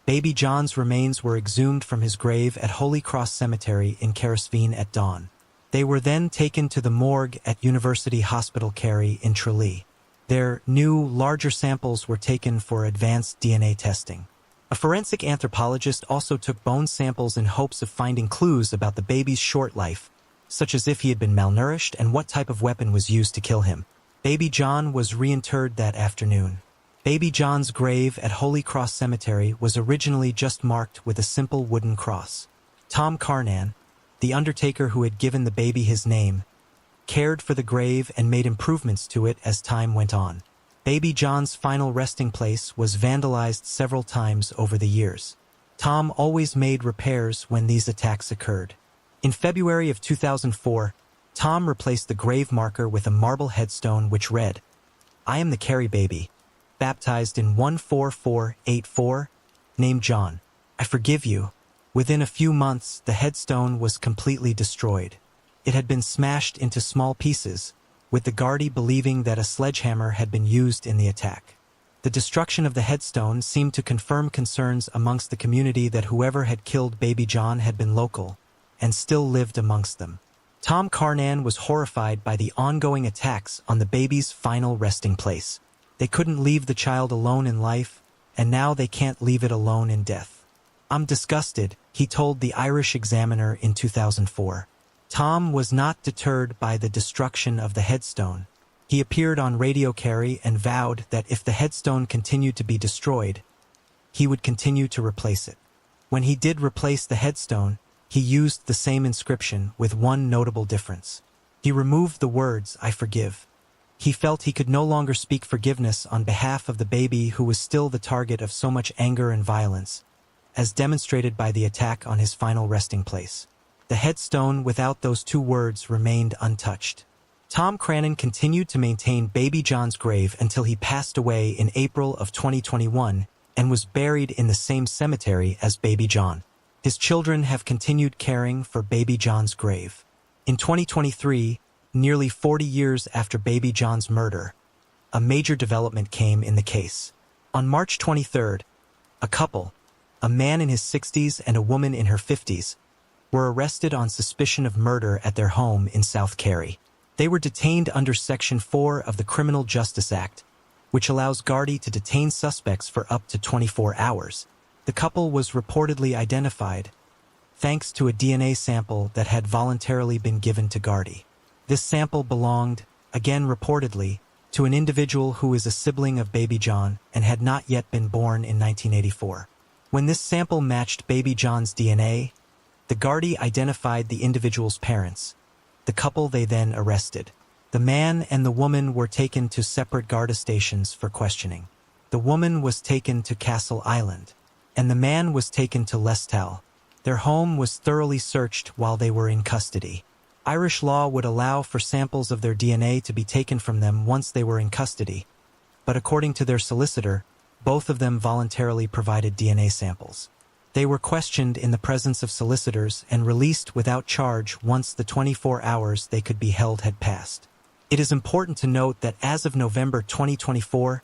Baby John's remains were exhumed from his grave at Holy Cross Cemetery in Carrisfeen at dawn. They were then taken to the morgue at University Hospital Kerry in Tralee. Their new, larger samples were taken for advanced DNA testing. A forensic anthropologist also took bone samples in hopes of finding clues about the baby's short life, such as if he had been malnourished and what type of weapon was used to kill him. Baby John was reinterred that afternoon. Baby John's grave at Holy Cross Cemetery was originally just marked with a simple wooden cross. Tom Carnan, the undertaker who had given the baby his name, cared for the grave and made improvements to it as time went on. Baby John's final resting place was vandalized several times over the years. Tom always made repairs when these attacks occurred. In February of 2004, Tom replaced the grave marker with a marble headstone which read, "I am the Kerry baby, baptized in 14484, named John. I forgive you." Within a few months, the headstone was completely destroyed. It had been smashed into small pieces, with the Gardaí believing that a sledgehammer had been used in the attack. The destruction of the headstone seemed to confirm concerns amongst the community that whoever had killed Baby John had been local, and still lived amongst them. Tom Carnan was horrified by the ongoing attacks on the baby's final resting place. They couldn't leave the child alone in life, and now they can't leave it alone in death. "I'm disgusted," he told the Irish Examiner in 2004. Tom was not deterred by the destruction of the headstone. He appeared on Radio Kerry and vowed that if the headstone continued to be destroyed, he would continue to replace it. When he did replace the headstone, he used the same inscription with one notable difference. He removed the words, "I forgive." He felt he could no longer speak forgiveness on behalf of the baby who was still the target of so much anger and violence, as demonstrated by the attack on his final resting place. The headstone without those two words remained untouched. Tom Carnan continued to maintain Baby John's grave until he passed away in April of 2021 and was buried in the same cemetery as Baby John. His children have continued caring for Baby John's grave. In 2023, nearly 40 years after Baby John's murder, a major development came in the case. On March 23rd, a couple, a man in his 60s and a woman in her 50s, were arrested on suspicion of murder at their home in South Kerry. They were detained under Section 4 of the Criminal Justice Act, which allows Gardaí to detain suspects for up to 24 hours. The couple was reportedly identified, thanks to a DNA sample that had voluntarily been given to Gardaí. This sample belonged, again reportedly, to an individual who is a sibling of Baby John and had not yet been born in 1984. When this sample matched Baby John's DNA, the Gardaí identified the individual's parents. The couple they then arrested. The man and the woman were taken to separate Garda stations for questioning. The woman was taken to Castle Island, and the man was taken to Lestal. Their home was thoroughly searched while they were in custody. Irish law would allow for samples of their DNA to be taken from them once they were in custody, but according to their solicitor, both of them voluntarily provided DNA samples. They were questioned in the presence of solicitors and released without charge once the 24 hours they could be held had passed. It is important to note that as of November 2024,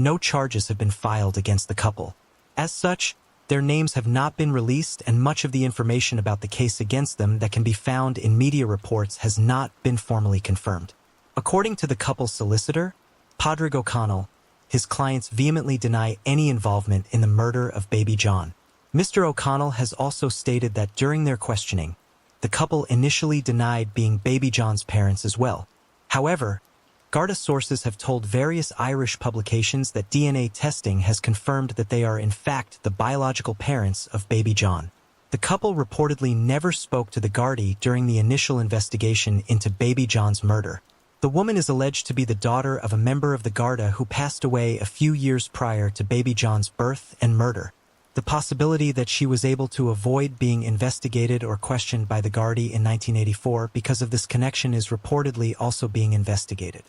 no charges have been filed against the couple. As such, Their names have not been released, and much of the information about the case against them that can be found in media reports has not been formally confirmed. According to the couple's solicitor, Padraig O'Connell, his clients vehemently deny any involvement in the murder of baby John. Mr. O'Connell has also stated that during their questioning, the couple initially denied being baby John's parents as well. However, Garda sources have told various Irish publications that DNA testing has confirmed that they are in fact the biological parents of baby John. The couple reportedly never spoke to the Gardaí during the initial investigation into baby John's murder. The woman is alleged to be the daughter of a member of the Garda who passed away a few years prior to baby John's birth and murder. The possibility that she was able to avoid being investigated or questioned by the Gardaí in 1984 because of this connection is reportedly also being investigated.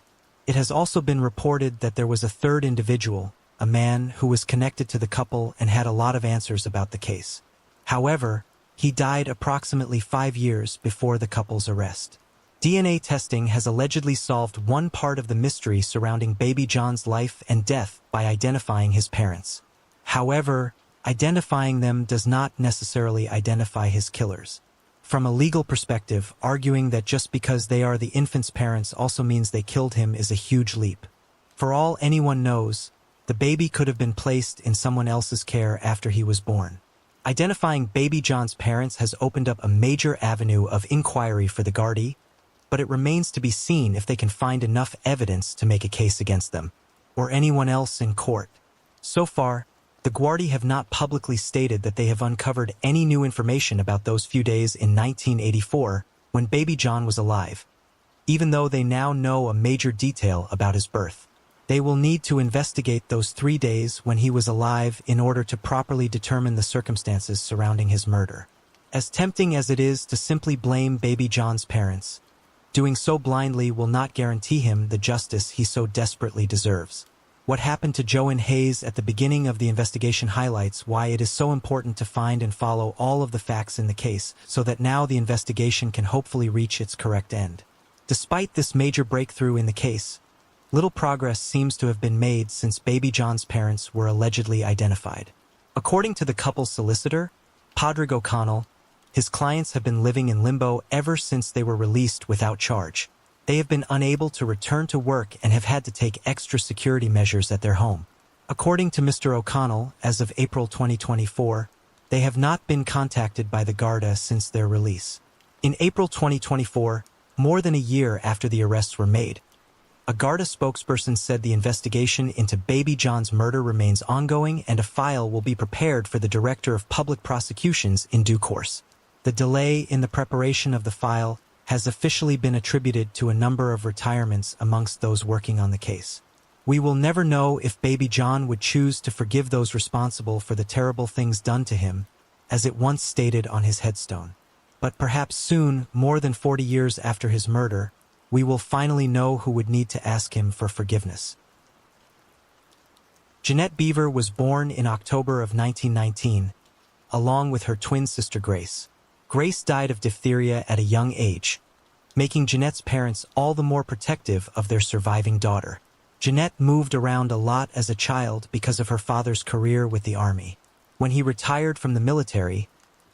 It has also been reported that there was a third individual, a man who was connected to the couple and had a lot of answers about the case. However, he died approximately 5 years before the couple's arrest. DNA testing has allegedly solved one part of the mystery surrounding baby John's life and death by identifying his parents. However, identifying them does not necessarily identify his killers. From a legal perspective, arguing that just because they are the infant's parents also means they killed him is a huge leap. For all anyone knows, the baby could have been placed in someone else's care after he was born. Identifying baby John's parents has opened up a major avenue of inquiry for the Gardaí, but it remains to be seen if they can find enough evidence to make a case against them, or anyone else in court. So far, the Gardaí have not publicly stated that they have uncovered any new information about those few days in 1984 when baby John was alive, even though they now know a major detail about his birth. They will need to investigate those 3 days when he was alive in order to properly determine the circumstances surrounding his murder. As tempting as it is to simply blame baby John's parents, doing so blindly will not guarantee him the justice he so desperately deserves. What happened to Joan Hayes at the beginning of the investigation highlights why it is so important to find and follow all of the facts in the case so that now the investigation can hopefully reach its correct end. Despite this major breakthrough in the case, little progress seems to have been made since baby John's parents were allegedly identified. According to the couple's solicitor, Padraig O'Connell, his clients have been living in limbo ever since they were released without charge. They have been unable to return to work and have had to take extra security measures at their home. According to Mr. O'Connell, as of April 2024, they have not been contacted by the Garda since their release. In April 2024, more than a year after the arrests were made, a Garda spokesperson said the investigation into baby John's murder remains ongoing and a file will be prepared for the Director of Public Prosecutions in due course. The delay in the preparation of the file has officially been attributed to a number of retirements amongst those working on the case. We will never know if baby John would choose to forgive those responsible for the terrible things done to him, as it once stated on his headstone. But perhaps soon, more than 40 years after his murder, we will finally know who would need to ask him for forgiveness. Jeanette Beaver was born in October of 1919, along with her twin sister Grace. Grace died of diphtheria at a young age, making Jeanette's parents all the more protective of their surviving daughter. Jeanette moved around a lot as a child because of her father's career with the Army. When he retired from the military,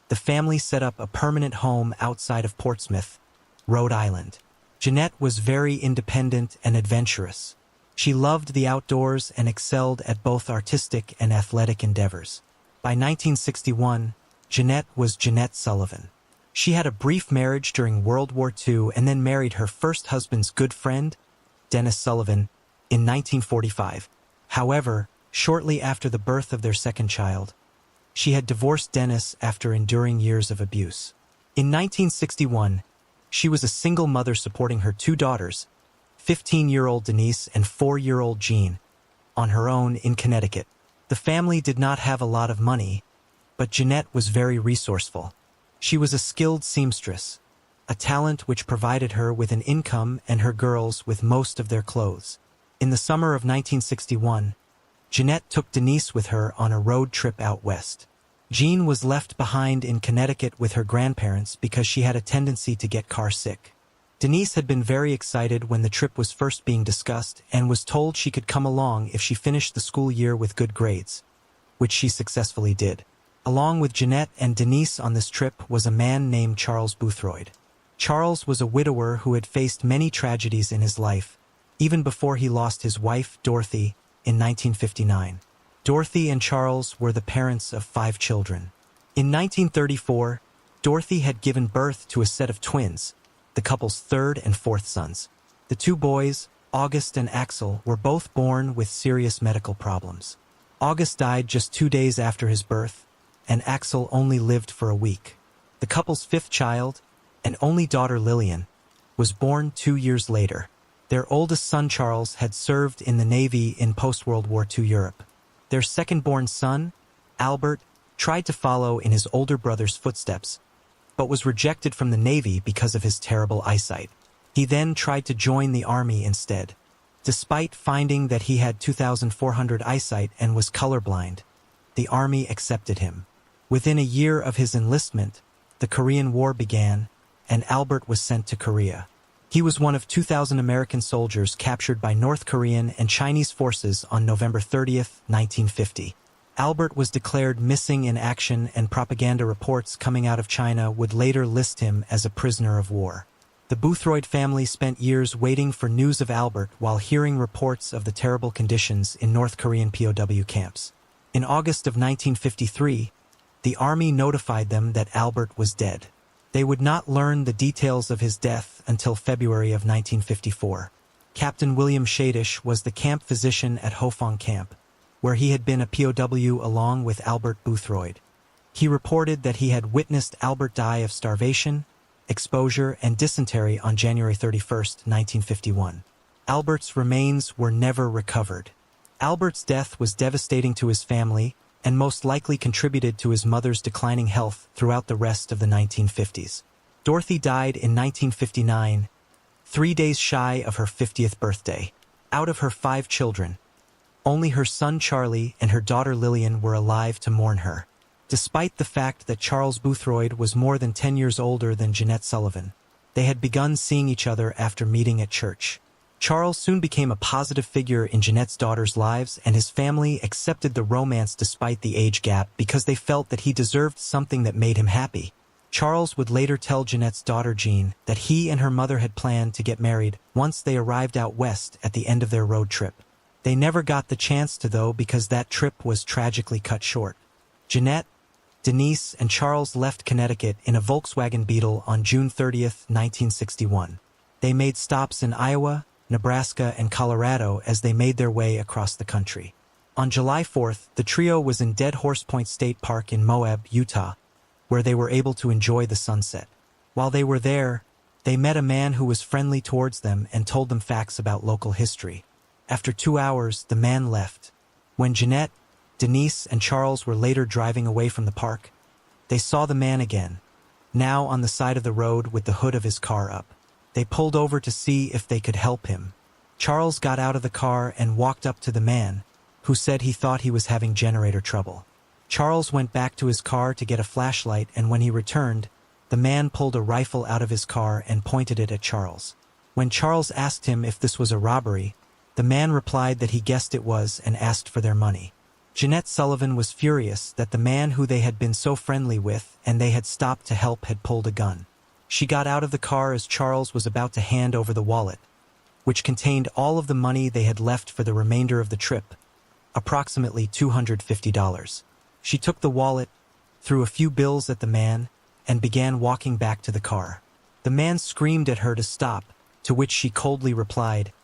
the family set up a permanent home outside of Portsmouth, Rhode Island. Jeanette was very independent and adventurous. She loved the outdoors and excelled at both artistic and athletic endeavors. By 1961, Jeanette was Jeanette Sullivan. She had a brief marriage during World War II and then married her first husband's good friend, Dennis Sullivan, in 1945. However, shortly after the birth of their second child, she had divorced Dennis after enduring years of abuse. In 1961, she was a single mother supporting her 2 daughters, 15-year-old Denise and 4-year-old Jean, on her own in Connecticut. The family did not have a lot of money, but Jeanette was very resourceful. She was a skilled seamstress, a talent which provided her with an income and her girls with most of their clothes. In the summer of 1961, Jeanette took Denise with her on a road trip out west. Jean was left behind in Connecticut with her grandparents because she had a tendency to get car sick. Denise had been very excited when the trip was first being discussed and was told she could come along if she finished the school year with good grades, which she successfully did. Along with Jeanette and Denise on this trip was a man named Charles Boothroyd. Charles was a widower who had faced many tragedies in his life, even before he lost his wife, Dorothy, in 1959. Dorothy and Charles were the parents of 5 children. In 1934, Dorothy had given birth to a set of twins, the couple's 3rd and 4th sons. The 2 boys, August and Axel, were both born with serious medical problems. August died just 2 days after his birth, and Axel only lived for a week. The couple's 5th child, and only daughter Lillian, was born 2 years later. Their oldest son Charles had served in the Navy in post-World War II Europe. Their second-born son, Albert, tried to follow in his older brother's footsteps, but was rejected from the Navy because of his terrible eyesight. He then tried to join the Army instead. Despite finding that he had 2,400 eyesight and was colorblind, the Army accepted him. Within a year of his enlistment, the Korean War began, and Albert was sent to Korea. He was one of 2,000 American soldiers captured by North Korean and Chinese forces on November 30, 1950. Albert was declared missing in action, and propaganda reports coming out of China would later list him as a prisoner of war. The Boothroyd family spent years waiting for news of Albert while hearing reports of the terrible conditions in North Korean POW camps. In August of 1953, the Army notified them that Albert was dead. They would not learn the details of his death until February of 1954. Captain William Shadish was the camp physician at Hofong Camp, where he had been a POW along with Albert Boothroyd. He reported that he had witnessed Albert die of starvation, exposure, and dysentery on January 31, 1951. Albert's remains were never recovered. Albert's death was devastating to his family and most likely contributed to his mother's declining health throughout the rest of the 1950s. Dorothy died in 1959, 3 days shy of her 50th birthday. Out of her 5 children, only her son Charlie and her daughter Lillian were alive to mourn her. Despite the fact that Charles Boothroyd was more than 10 years older than Jeanette Sullivan, they had begun seeing each other after meeting at church. Charles soon became a positive figure in Jeanette's daughters' lives, and his family accepted the romance despite the age gap because they felt that he deserved something that made him happy. Charles would later tell Jeanette's daughter Jean that he and her mother had planned to get married once they arrived out west at the end of their road trip. They never got the chance to, though, because that trip was tragically cut short. Jeanette, Denise, and Charles left Connecticut in a Volkswagen Beetle on June 30, 1961. They made stops in Iowa, Nebraska, and Colorado as they made their way across the country. On July 4th, the trio was in Dead Horse Point State Park in Moab, Utah, where they were able to enjoy the sunset. While they were there, they met a man who was friendly towards them and told them facts about local history. After 2 hours, the man left. When Jeanette, Denise, and Charles were later driving away from the park, they saw the man again, now on the side of the road with the hood of his car up. They pulled over to see if they could help him. Charles got out of the car and walked up to the man, who said he thought he was having generator trouble. Charles went back to his car to get a flashlight, and when he returned, the man pulled a rifle out of his car and pointed it at Charles. When Charles asked him if this was a robbery, the man replied that he guessed it was and asked for their money. Jeanette Sullivan was furious that the man who they had been so friendly with and they had stopped to help had pulled a gun. She got out of the car as Charles was about to hand over the wallet, which contained all of the money they had left for the remainder of the trip, approximately $250. She took the wallet, threw a few bills at the man, and began walking back to the car. The man screamed at her to stop, to which she coldly replied,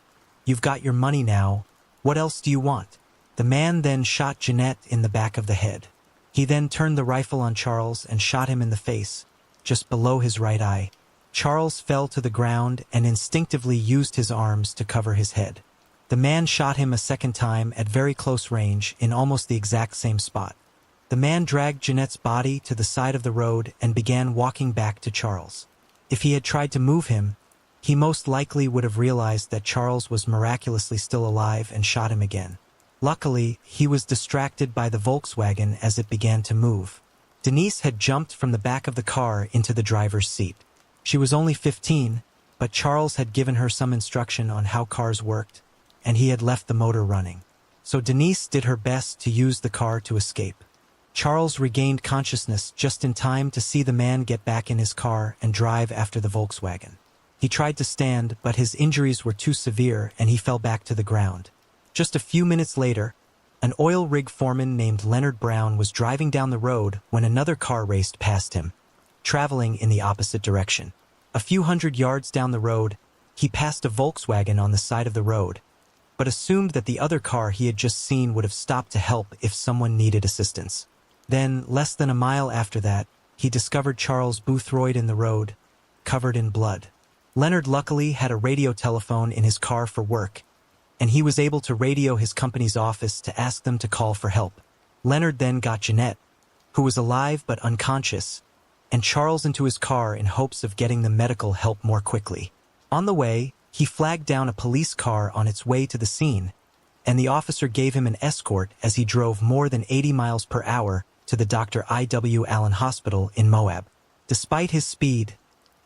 "You've got your money now. What else do you want?" The man then shot Jeanette in the back of the head. He then turned the rifle on Charles and shot him in the face, just below his right eye. Charles fell to the ground and instinctively used his arms to cover his head. The man shot him a second time at very close range in almost the exact same spot. The man dragged Jeanette's body to the side of the road and began walking back to Charles. If he had tried to move him, he most likely would have realized that Charles was miraculously still alive and shot him again. Luckily, he was distracted by the Volkswagen as it began to move. Denise had jumped from the back of the car into the driver's seat. She was only 15, but Charles had given her some instruction on how cars worked, and he had left the motor running. So Denise did her best to use the car to escape. Charles regained consciousness just in time to see the man get back in his car and drive after the Volkswagen. He tried to stand, but his injuries were too severe and he fell back to the ground. Just a few minutes later, an oil rig foreman named Leonard Brown was driving down the road when another car raced past him, traveling in the opposite direction. A few hundred yards down the road, he passed a Volkswagen on the side of the road, but assumed that the other car he had just seen would have stopped to help if someone needed assistance. Then, less than a mile after that, he discovered Charles Boothroyd in the road, covered in blood. Leonard luckily had a radio telephone in his car for work, and he was able to radio his company's office to ask them to call for help. Leonard then got Jeanette, who was alive but unconscious, and Charles into his car in hopes of getting the medical help more quickly. On the way, he flagged down a police car on its way to the scene, and the officer gave him an escort as he drove more than 80 miles per hour to the Dr. I.W. Allen Hospital in Moab. Despite his speed,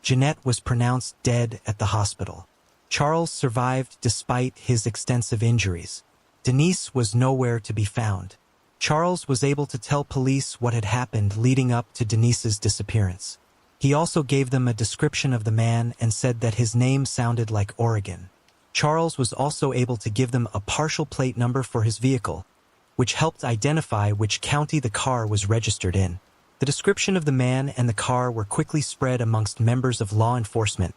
Jeanette was pronounced dead at the hospital. Charles survived despite his extensive injuries. Denise was nowhere to be found. Charles was able to tell police what had happened leading up to Denise's disappearance. He also gave them a description of the man and said that his name sounded like Oregon. Charles was also able to give them a partial plate number for his vehicle, which helped identify which county the car was registered in. The description of the man and the car were quickly spread amongst members of law enforcement,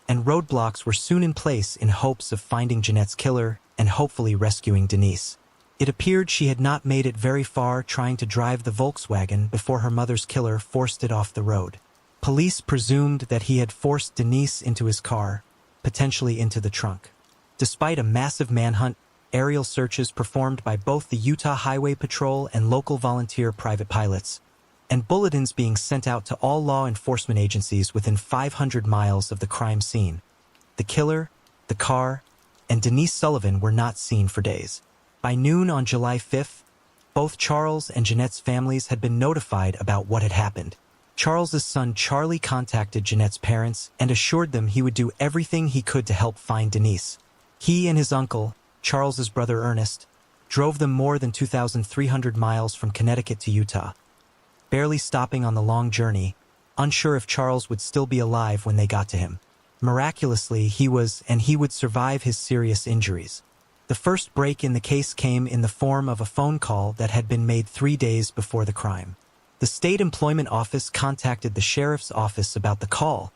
and roadblocks were soon in place in hopes of finding Jeanette's killer and hopefully rescuing Denise. It appeared she had not made it very far trying to drive the Volkswagen before her mother's killer forced it off the road. Police presumed that he had forced Denise into his car, potentially into the trunk. Despite a massive manhunt, aerial searches performed by both the Utah Highway Patrol and local volunteer private pilots, and bulletins being sent out to all law enforcement agencies within 500 miles of the crime scene, the killer, the car, and Denise Sullivan were not seen for days. By noon on July 5th, both Charles and Jeanette's families had been notified about what had happened. Charles's son Charlie contacted Jeanette's parents and assured them he would do everything he could to help find Denise. He and his uncle, Charles's brother Ernest, drove them more than 2,300 miles from Connecticut to Utah, barely stopping on the long journey, unsure if Charles would still be alive when they got to him. Miraculously, he would survive his serious injuries. The first break in the case came in the form of a phone call that had been made 3 days before the crime. The State Employment Office contacted the Sheriff's Office about the call,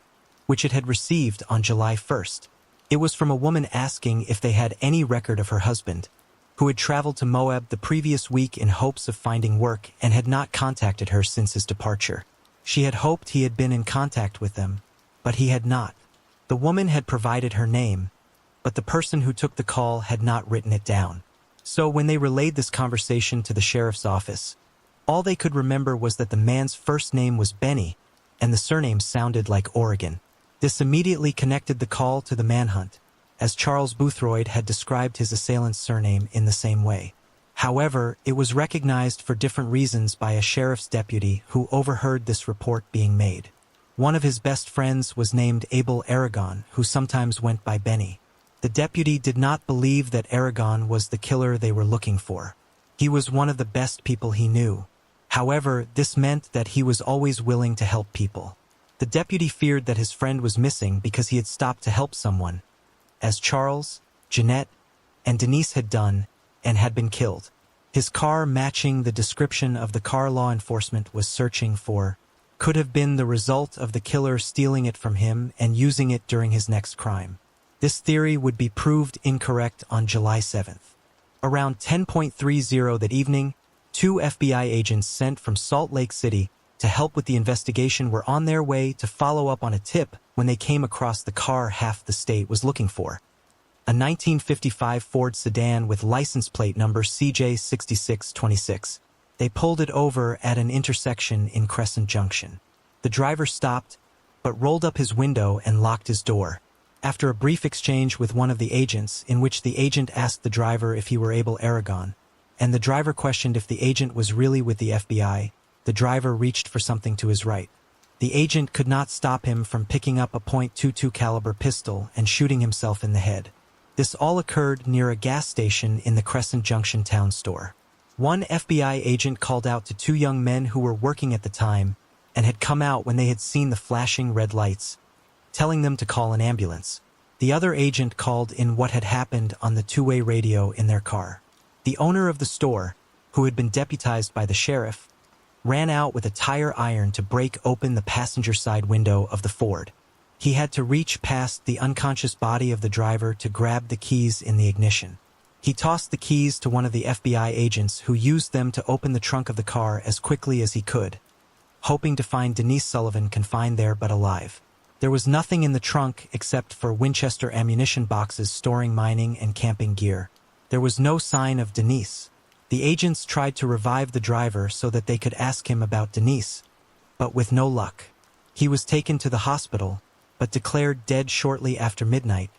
which it had received on July 1st. It was from a woman asking if they had any record of her husband, who had traveled to Moab the previous week in hopes of finding work and had not contacted her since his departure. She had hoped he had been in contact with them, but he had not. The woman had provided her name, but the person who took the call had not written it down. So when they relayed this conversation to the sheriff's office, all they could remember was that the man's first name was Benny, and the surname sounded like Oregon. This immediately connected the call to the manhunt, as Charles Boothroyd had described his assailant's surname in the same way. However, it was recognized for different reasons by a sheriff's deputy who overheard this report being made. One of his best friends was named Abel Aragon, who sometimes went by Benny. The deputy did not believe that Aragon was the killer they were looking for. He was one of the best people he knew. However, this meant that he was always willing to help people. The deputy feared that his friend was missing because he had stopped to help someone, as Charles, Jeanette, and Denise had done, and had been killed. His car, matching the description of the car law enforcement was searching for, could have been the result of the killer stealing it from him and using it during his next crime. This theory would be proved incorrect on July 7th. Around 10:30 that evening, 2 FBI agents sent from Salt Lake City to help with the investigation were on their way to follow up on a tip when they came across the car half the state was looking for, a 1955 Ford sedan with license plate number CJ6626. They pulled it over at an intersection in Crescent Junction. The driver stopped, but rolled up his window and locked his door. After a brief exchange with one of the agents, in which the agent asked the driver if he were Abel Aragon, and the driver questioned if the agent was really with the FBI, the driver reached for something to his right. The agent could not stop him from picking up a .22 caliber pistol and shooting himself in the head. This all occurred near a gas station in the Crescent Junction town store. One FBI agent called out to two young men who were working at the time and had come out when they had seen the flashing red lights, telling them to call an ambulance. The other agent called in what had happened on the two-way radio in their car. The owner of the store, who had been deputized by the sheriff, ran out with a tire iron to break open the passenger side window of the Ford. He had to reach past the unconscious body of the driver to grab the keys in the ignition. He tossed the keys to one of the FBI agents who used them to open the trunk of the car as quickly as he could, hoping to find Denise Sullivan confined there but alive. There was nothing in the trunk except for Winchester ammunition boxes storing mining and camping gear. There was no sign of Denise. The agents tried to revive the driver so that they could ask him about Denise, but with no luck. He was taken to the hospital, but declared dead shortly after midnight,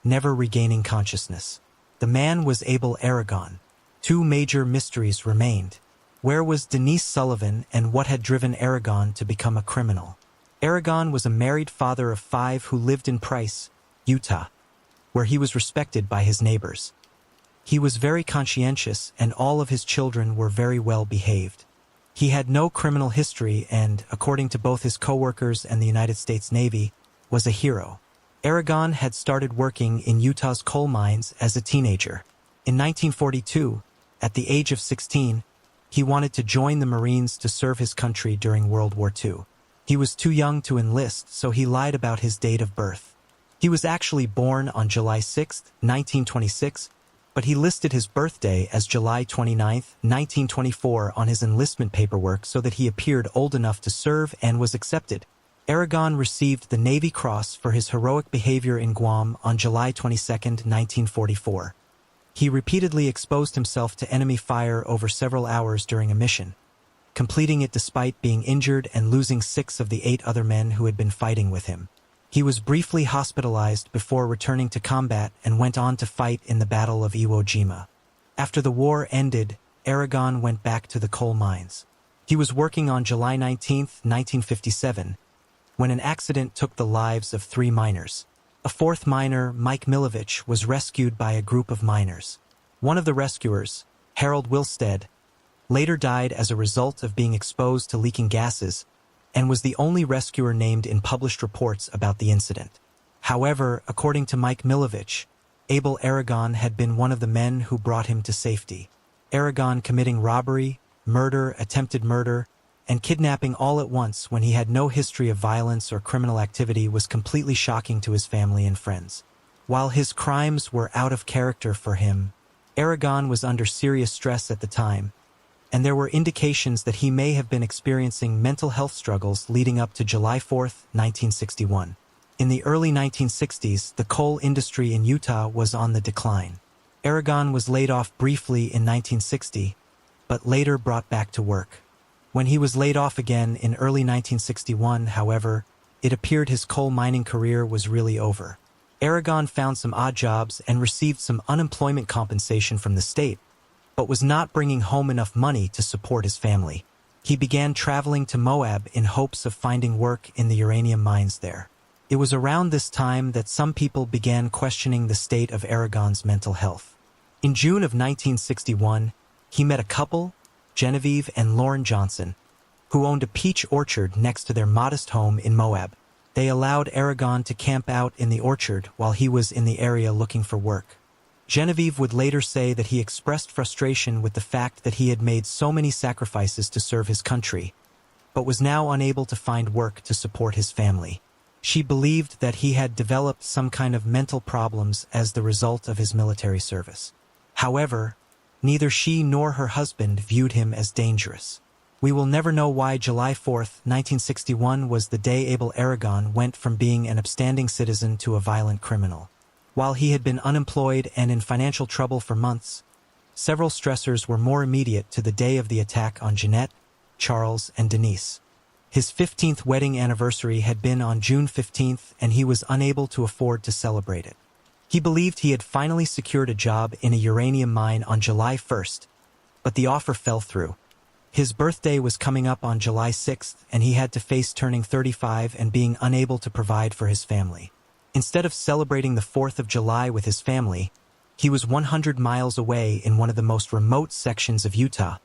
never regaining consciousness. The man was Abel Aragon. Two major mysteries remained. Where was Denise Sullivan, and what had driven Aragon to become a criminal? Aragon was a married father of 5 who lived in Price, Utah, where he was respected by his neighbors. He was very conscientious, and all of his children were very well behaved. He had no criminal history and, according to both his co-workers and the United States Navy, was a hero. Aragon had started working in Utah's coal mines as a teenager. In 1942, at the age of 16, he wanted to join the Marines to serve his country during World War II. He was too young to enlist, so he lied about his date of birth. He was actually born on July 6, 1926, but he listed his birthday as July 29, 1924 on his enlistment paperwork so that he appeared old enough to serve and was accepted. Aragon received the Navy Cross for his heroic behavior in Guam on July 22, 1944. He repeatedly exposed himself to enemy fire over several hours during a mission, completing it despite being injured and losing 6 of the 8 other men who had been fighting with him. He was briefly hospitalized before returning to combat and went on to fight in the Battle of Iwo Jima. After the war ended, Aragon went back to the coal mines. He was working on July 19, 1957, when an accident took the lives of 3 miners. A 4th miner, Mike Milovich, was rescued by a group of miners. One of the rescuers, Harold Wilstead, later died as a result of being exposed to leaking gases and was the only rescuer named in published reports about the incident. However, according to Mike Milovich, Abel Aragon had been one of the men who brought him to safety. Aragon committing robbery, murder, attempted murder, and kidnapping all at once when he had no history of violence or criminal activity was completely shocking to his family and friends. While his crimes were out of character for him, Aragon was under serious stress at the time, and there were indications that he may have been experiencing mental health struggles leading up to July 4, 1961. In the early 1960s, the coal industry in Utah was on the decline. Aragon was laid off briefly in 1960, but later brought back to work. When he was laid off again in early 1961, however, it appeared his coal mining career was really over. Aragon found some odd jobs and received some unemployment compensation from the state, but was not bringing home enough money to support his family. He began traveling to Moab in hopes of finding work in the uranium mines there. It was around this time that some people began questioning the state of Aragon's mental health. In June of 1961, he met a couple, Genevieve and Lauren Johnson, who owned a peach orchard next to their modest home in Moab. They allowed Aragon to camp out in the orchard while he was in the area looking for work. Genevieve would later say that he expressed frustration with the fact that he had made so many sacrifices to serve his country, but was now unable to find work to support his family. She believed that he had developed some kind of mental problems as the result of his military service. However, neither she nor her husband viewed him as dangerous. We will never know why July 4, 1961 was the day Abel Aragon went from being an upstanding citizen to a violent criminal. While he had been unemployed and in financial trouble for months, several stressors were more immediate to the day of the attack on Jeanette, Charles, and Denise. His 15th wedding anniversary had been on June 15th, and he was unable to afford to celebrate it. He believed he had finally secured a job in a uranium mine on July 1st, but the offer fell through. His birthday was coming up on July 6th, and he had to face turning 35 and being unable to provide for his family. Instead of celebrating the 4th of July with his family, He was 100 miles away in one of the most remote sections of Utah,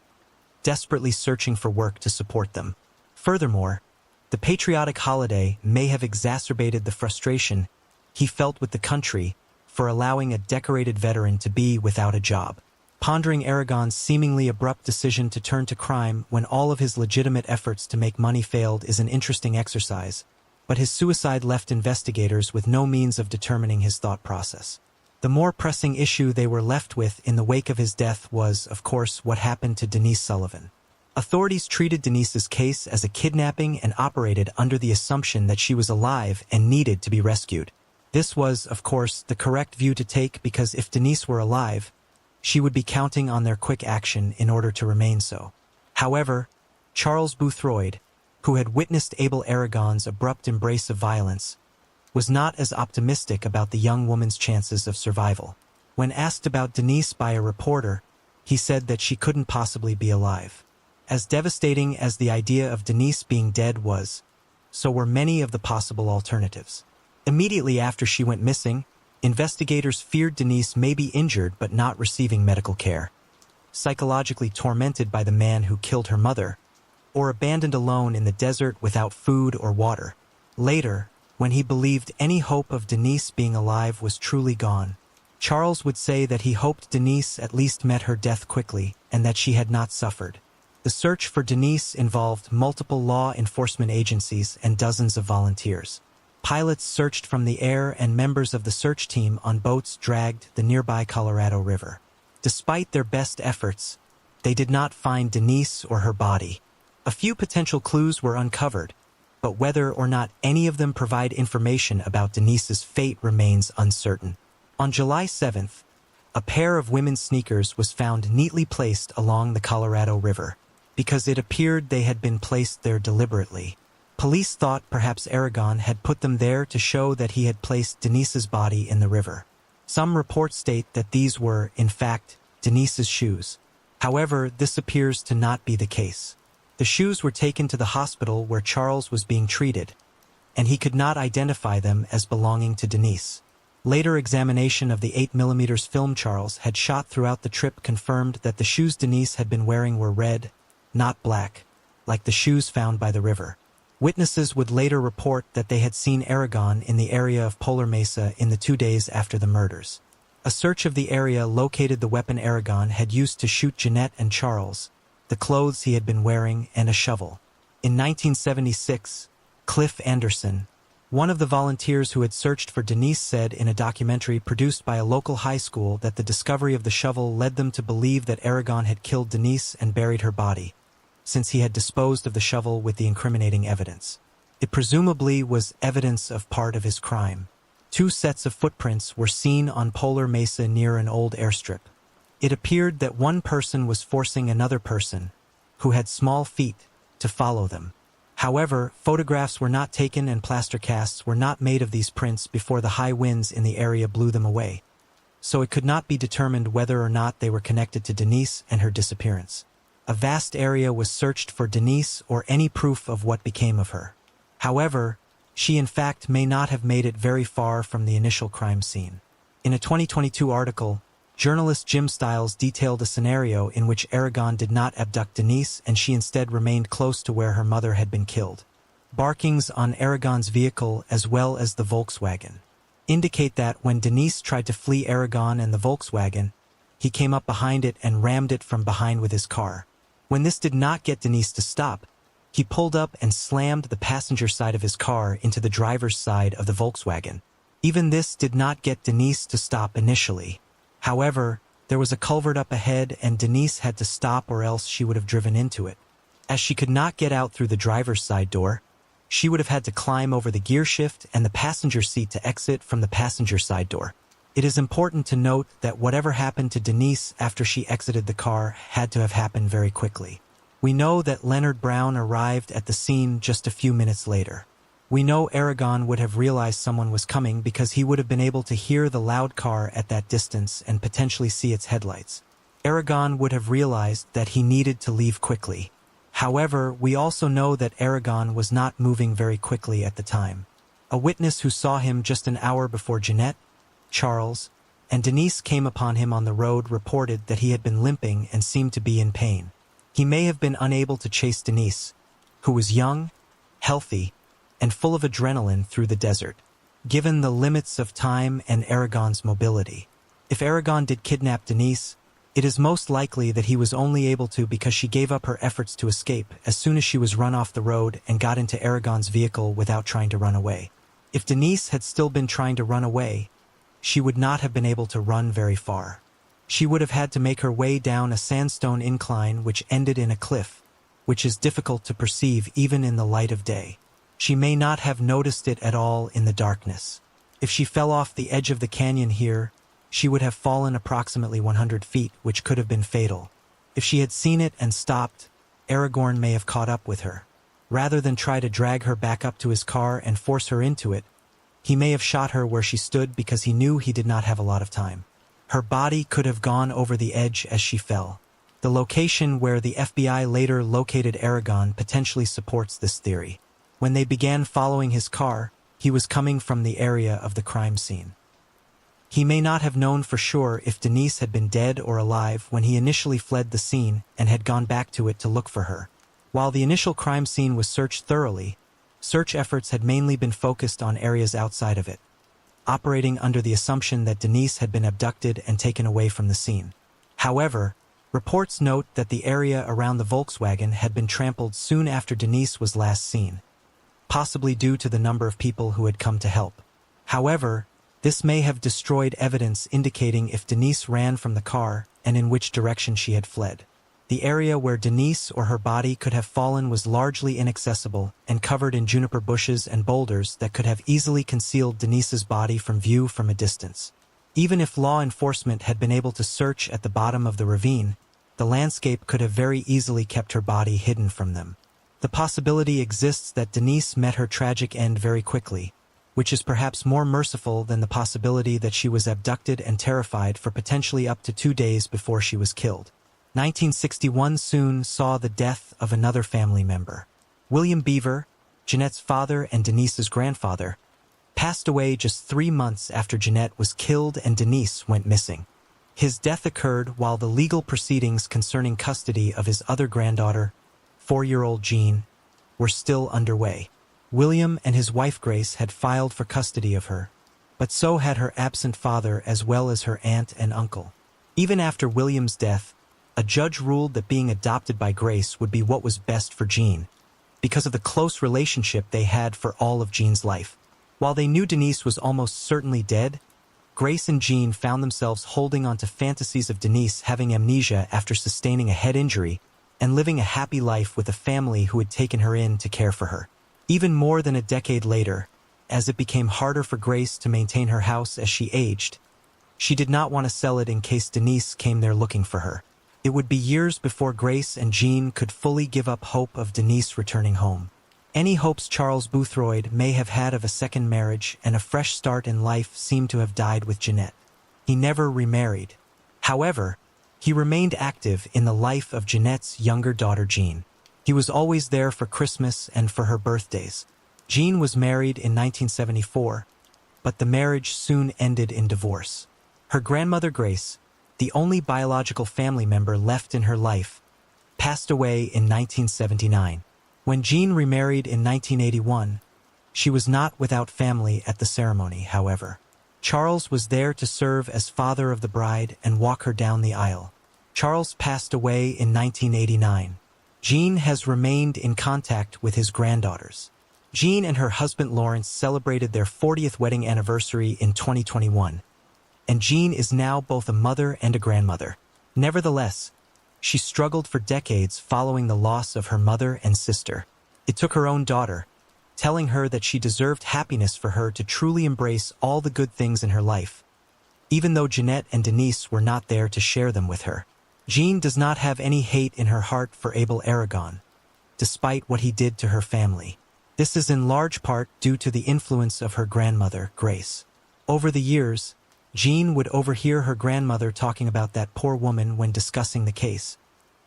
desperately searching for work to support them. Furthermore, the patriotic holiday may have exacerbated the frustration he felt with the country for allowing a decorated veteran to be without a job. Pondering Aragon's seemingly abrupt decision to turn to crime when all of his legitimate efforts to make money failed is an interesting exercise, but his suicide left investigators with no means of determining his thought process. The more pressing issue they were left with in the wake of his death was, of course, what happened to Denise Sullivan. Authorities treated Denise's case as a kidnapping and operated under the assumption that she was alive and needed to be rescued. This was, of course, the correct view to take because if Denise were alive, she would be counting on their quick action in order to remain so. However, Charles Boothroyd, who had witnessed Abel Aragon's abrupt embrace of violence, was not as optimistic about the young woman's chances of survival. When asked about Denise by a reporter, he said that she couldn't possibly be alive. As devastating as the idea of Denise being dead was, so were many of the possible alternatives. Immediately after she went missing, investigators feared Denise may be injured but not receiving medical care, psychologically tormented by the man who killed her mother, or abandoned alone in the desert without food or water. Later, when he believed any hope of Denise being alive was truly gone, Charles would say that he hoped Denise at least met her death quickly and that she had not suffered. The search for Denise involved multiple law enforcement agencies and dozens of volunteers. Pilots searched from the air and members of the search team on boats dragged the nearby Colorado River. Despite their best efforts, they did not find Denise or her body. A few potential clues were uncovered, but whether or not any of them provide information about Denise's fate remains uncertain. On July 7th, a pair of women's sneakers was found neatly placed along the Colorado River, because it appeared they had been placed there deliberately. Police thought perhaps Aragon had put them there to show that he had placed Denise's body in the river. Some reports state that these were, in fact, Denise's shoes. However, this appears to not be the case. The shoes were taken to the hospital where Charles was being treated, and he could not identify them as belonging to Denise. Later examination of the 8mm film Charles had shot throughout the trip confirmed that the shoes Denise had been wearing were red, not black, like the shoes found by the river. Witnesses would later report that they had seen Aragon in the area of Polar Mesa in the 2 days after the murders. A search of the area located the weapon Aragon had used to shoot Jeanette and Charles, the clothes he had been wearing, and a shovel. In 1976, Cliff Anderson, one of the volunteers who had searched for Denise, said in a documentary produced by a local high school that the discovery of the shovel led them to believe that Aragon had killed Denise and buried her body, since he had disposed of the shovel with the incriminating evidence. It presumably was evidence of part of his crime. 2 sets of footprints were seen on Polar Mesa near an old airstrip. It appeared that one person was forcing another person, who had small feet, to follow them. However, photographs were not taken and plaster casts were not made of these prints before the high winds in the area blew them away, so it could not be determined whether or not they were connected to Denise and her disappearance. A vast area was searched for Denise or any proof of what became of her. However, she in fact may not have made it very far from the initial crime scene. In a 2022 article, journalist Jim Stiles detailed a scenario in which Aragon did not abduct Denise and she instead remained close to where her mother had been killed. Markings on Aragon's vehicle as well as the Volkswagen indicate that when Denise tried to flee Aragon and the Volkswagen, he came up behind it and rammed it from behind with his car. When this did not get Denise to stop, he pulled up and slammed the passenger side of his car into the driver's side of the Volkswagen. Even this did not get Denise to stop initially. However, there was a culvert up ahead and Denise had to stop or else she would have driven into it. As she could not get out through the driver's side door, she would have had to climb over the gear shift and the passenger seat to exit from the passenger side door. It is important to note that whatever happened to Denise after she exited the car had to have happened very quickly. We know that Leonard Brown arrived at the scene just a few minutes later. We know Aragon would have realized someone was coming because he would have been able to hear the loud car at that distance and potentially see its headlights. Aragon would have realized that he needed to leave quickly. However, we also know that Aragon was not moving very quickly at the time. A witness who saw him just an hour before Jeanette, Charles, and Denise came upon him on the road, reported that he had been limping and seemed to be in pain. He may have been unable to chase Denise, who was young, healthy, and full of adrenaline through the desert, given the limits of time and Aragon's mobility. If Aragon did kidnap Denise, it is most likely that he was only able to because she gave up her efforts to escape as soon as she was run off the road and got into Aragon's vehicle without trying to run away. If Denise had still been trying to run away, she would not have been able to run very far. She would have had to make her way down a sandstone incline which ended in a cliff, which is difficult to perceive even in the light of day. She may not have noticed it at all in the darkness. If she fell off the edge of the canyon here, she would have fallen approximately 100 feet, which could have been fatal. If she had seen it and stopped, Aragorn may have caught up with her. Rather than try to drag her back up to his car and force her into it, he may have shot her where she stood because he knew he did not have a lot of time. Her body could have gone over the edge as she fell. The location where the FBI later located Aragon potentially supports this theory. When they began following his car, he was coming from the area of the crime scene. He may not have known for sure if Denise had been dead or alive when he initially fled the scene and had gone back to it to look for her. While the initial crime scene was searched thoroughly, search efforts had mainly been focused on areas outside of it, operating under the assumption that Denise had been abducted and taken away from the scene. However, reports note that the area around the Volkswagen had been trampled soon after Denise was last seen, possibly due to the number of people who had come to help. However, this may have destroyed evidence indicating if Denise ran from the car and in which direction she had fled. The area where Denise or her body could have fallen was largely inaccessible and covered in juniper bushes and boulders that could have easily concealed Denise's body from view from a distance. Even if law enforcement had been able to search at the bottom of the ravine, the landscape could have very easily kept her body hidden from them. The possibility exists that Denise met her tragic end very quickly, which is perhaps more merciful than the possibility that she was abducted and terrified for potentially up to 2 days before she was killed. 1961 soon saw the death of another family member. William Beaver, Jeanette's father and Denise's grandfather, passed away just 3 months after Jeanette was killed and Denise went missing. His death occurred while the legal proceedings concerning custody of his other granddaughter, 4-year-old Jean, were still underway. William and his wife Grace had filed for custody of her, but so had her absent father as well as her aunt and uncle. Even after William's death, a judge ruled that being adopted by Grace would be what was best for Jean, because of the close relationship they had for all of Jean's life. While they knew Denise was almost certainly dead, Grace and Jean found themselves holding on to fantasies of Denise having amnesia after sustaining a head injury and living a happy life with a family who had taken her in to care for her. Even more than a decade later, as it became harder for Grace to maintain her house as she aged, she did not want to sell it in case Denise came there looking for her. It would be years before Grace and Jean could fully give up hope of Denise returning home. Any hopes Charles Boothroyd may have had of a second marriage and a fresh start in life seemed to have died with Jeanette. He never remarried. However, he remained active in the life of Jeanette's younger daughter Jean. He was always there for Christmas and for her birthdays. Jean was married in 1974, but the marriage soon ended in divorce. Her grandmother Grace, the only biological family member left in her life, passed away in 1979. When Jean remarried in 1981, she was not without family at the ceremony, however. Charles was there to serve as father of the bride and walk her down the aisle. Charles passed away in 1989. Jean has remained in contact with his granddaughters. Jean and her husband Lawrence celebrated their 40th wedding anniversary in 2021, and Jean is now both a mother and a grandmother. Nevertheless, she struggled for decades following the loss of her mother and sister. It took her own daughter, telling her that she deserved happiness for her to truly embrace all the good things in her life, even though Jeanette and Denise were not there to share them with her. Jean does not have any hate in her heart for Abel Aragon, despite what he did to her family. This is in large part due to the influence of her grandmother, Grace. Over the years, Jean would overhear her grandmother talking about that poor woman when discussing the case,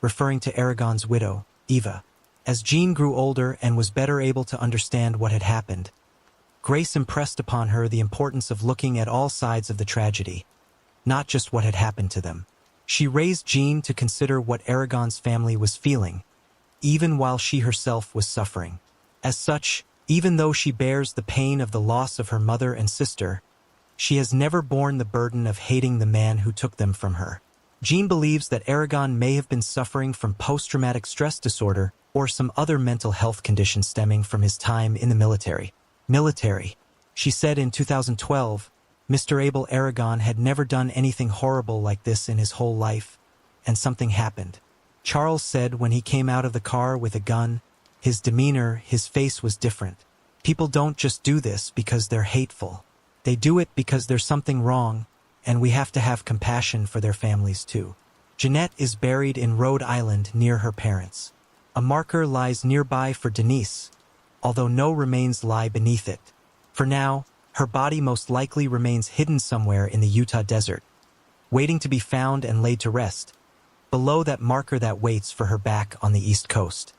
referring to Aragon's widow, Eva. As Jean grew older and was better able to understand what had happened, Grace impressed upon her the importance of looking at all sides of the tragedy, not just what had happened to them. She raised Jean to consider what Aragon's family was feeling, even while she herself was suffering. As such, even though she bears the pain of the loss of her mother and sister, she has never borne the burden of hating the man who took them from her. Jean believes that Aragon may have been suffering from post-traumatic stress disorder or some other mental health condition stemming from his time in the military. She said in 2012, Mr. Abel Aragon had never done anything horrible like this in his whole life, and something happened. Charles said when he came out of the car with a gun, his demeanor, his face was different. People don't just do this because they're hateful. They do it because there's something wrong, and we have to have compassion for their families too. Jeanette is buried in Rhode Island near her parents. A marker lies nearby for Denise, although no remains lie beneath it. For now, her body most likely remains hidden somewhere in the Utah desert, waiting to be found and laid to rest, below that marker that waits for her back on the East Coast.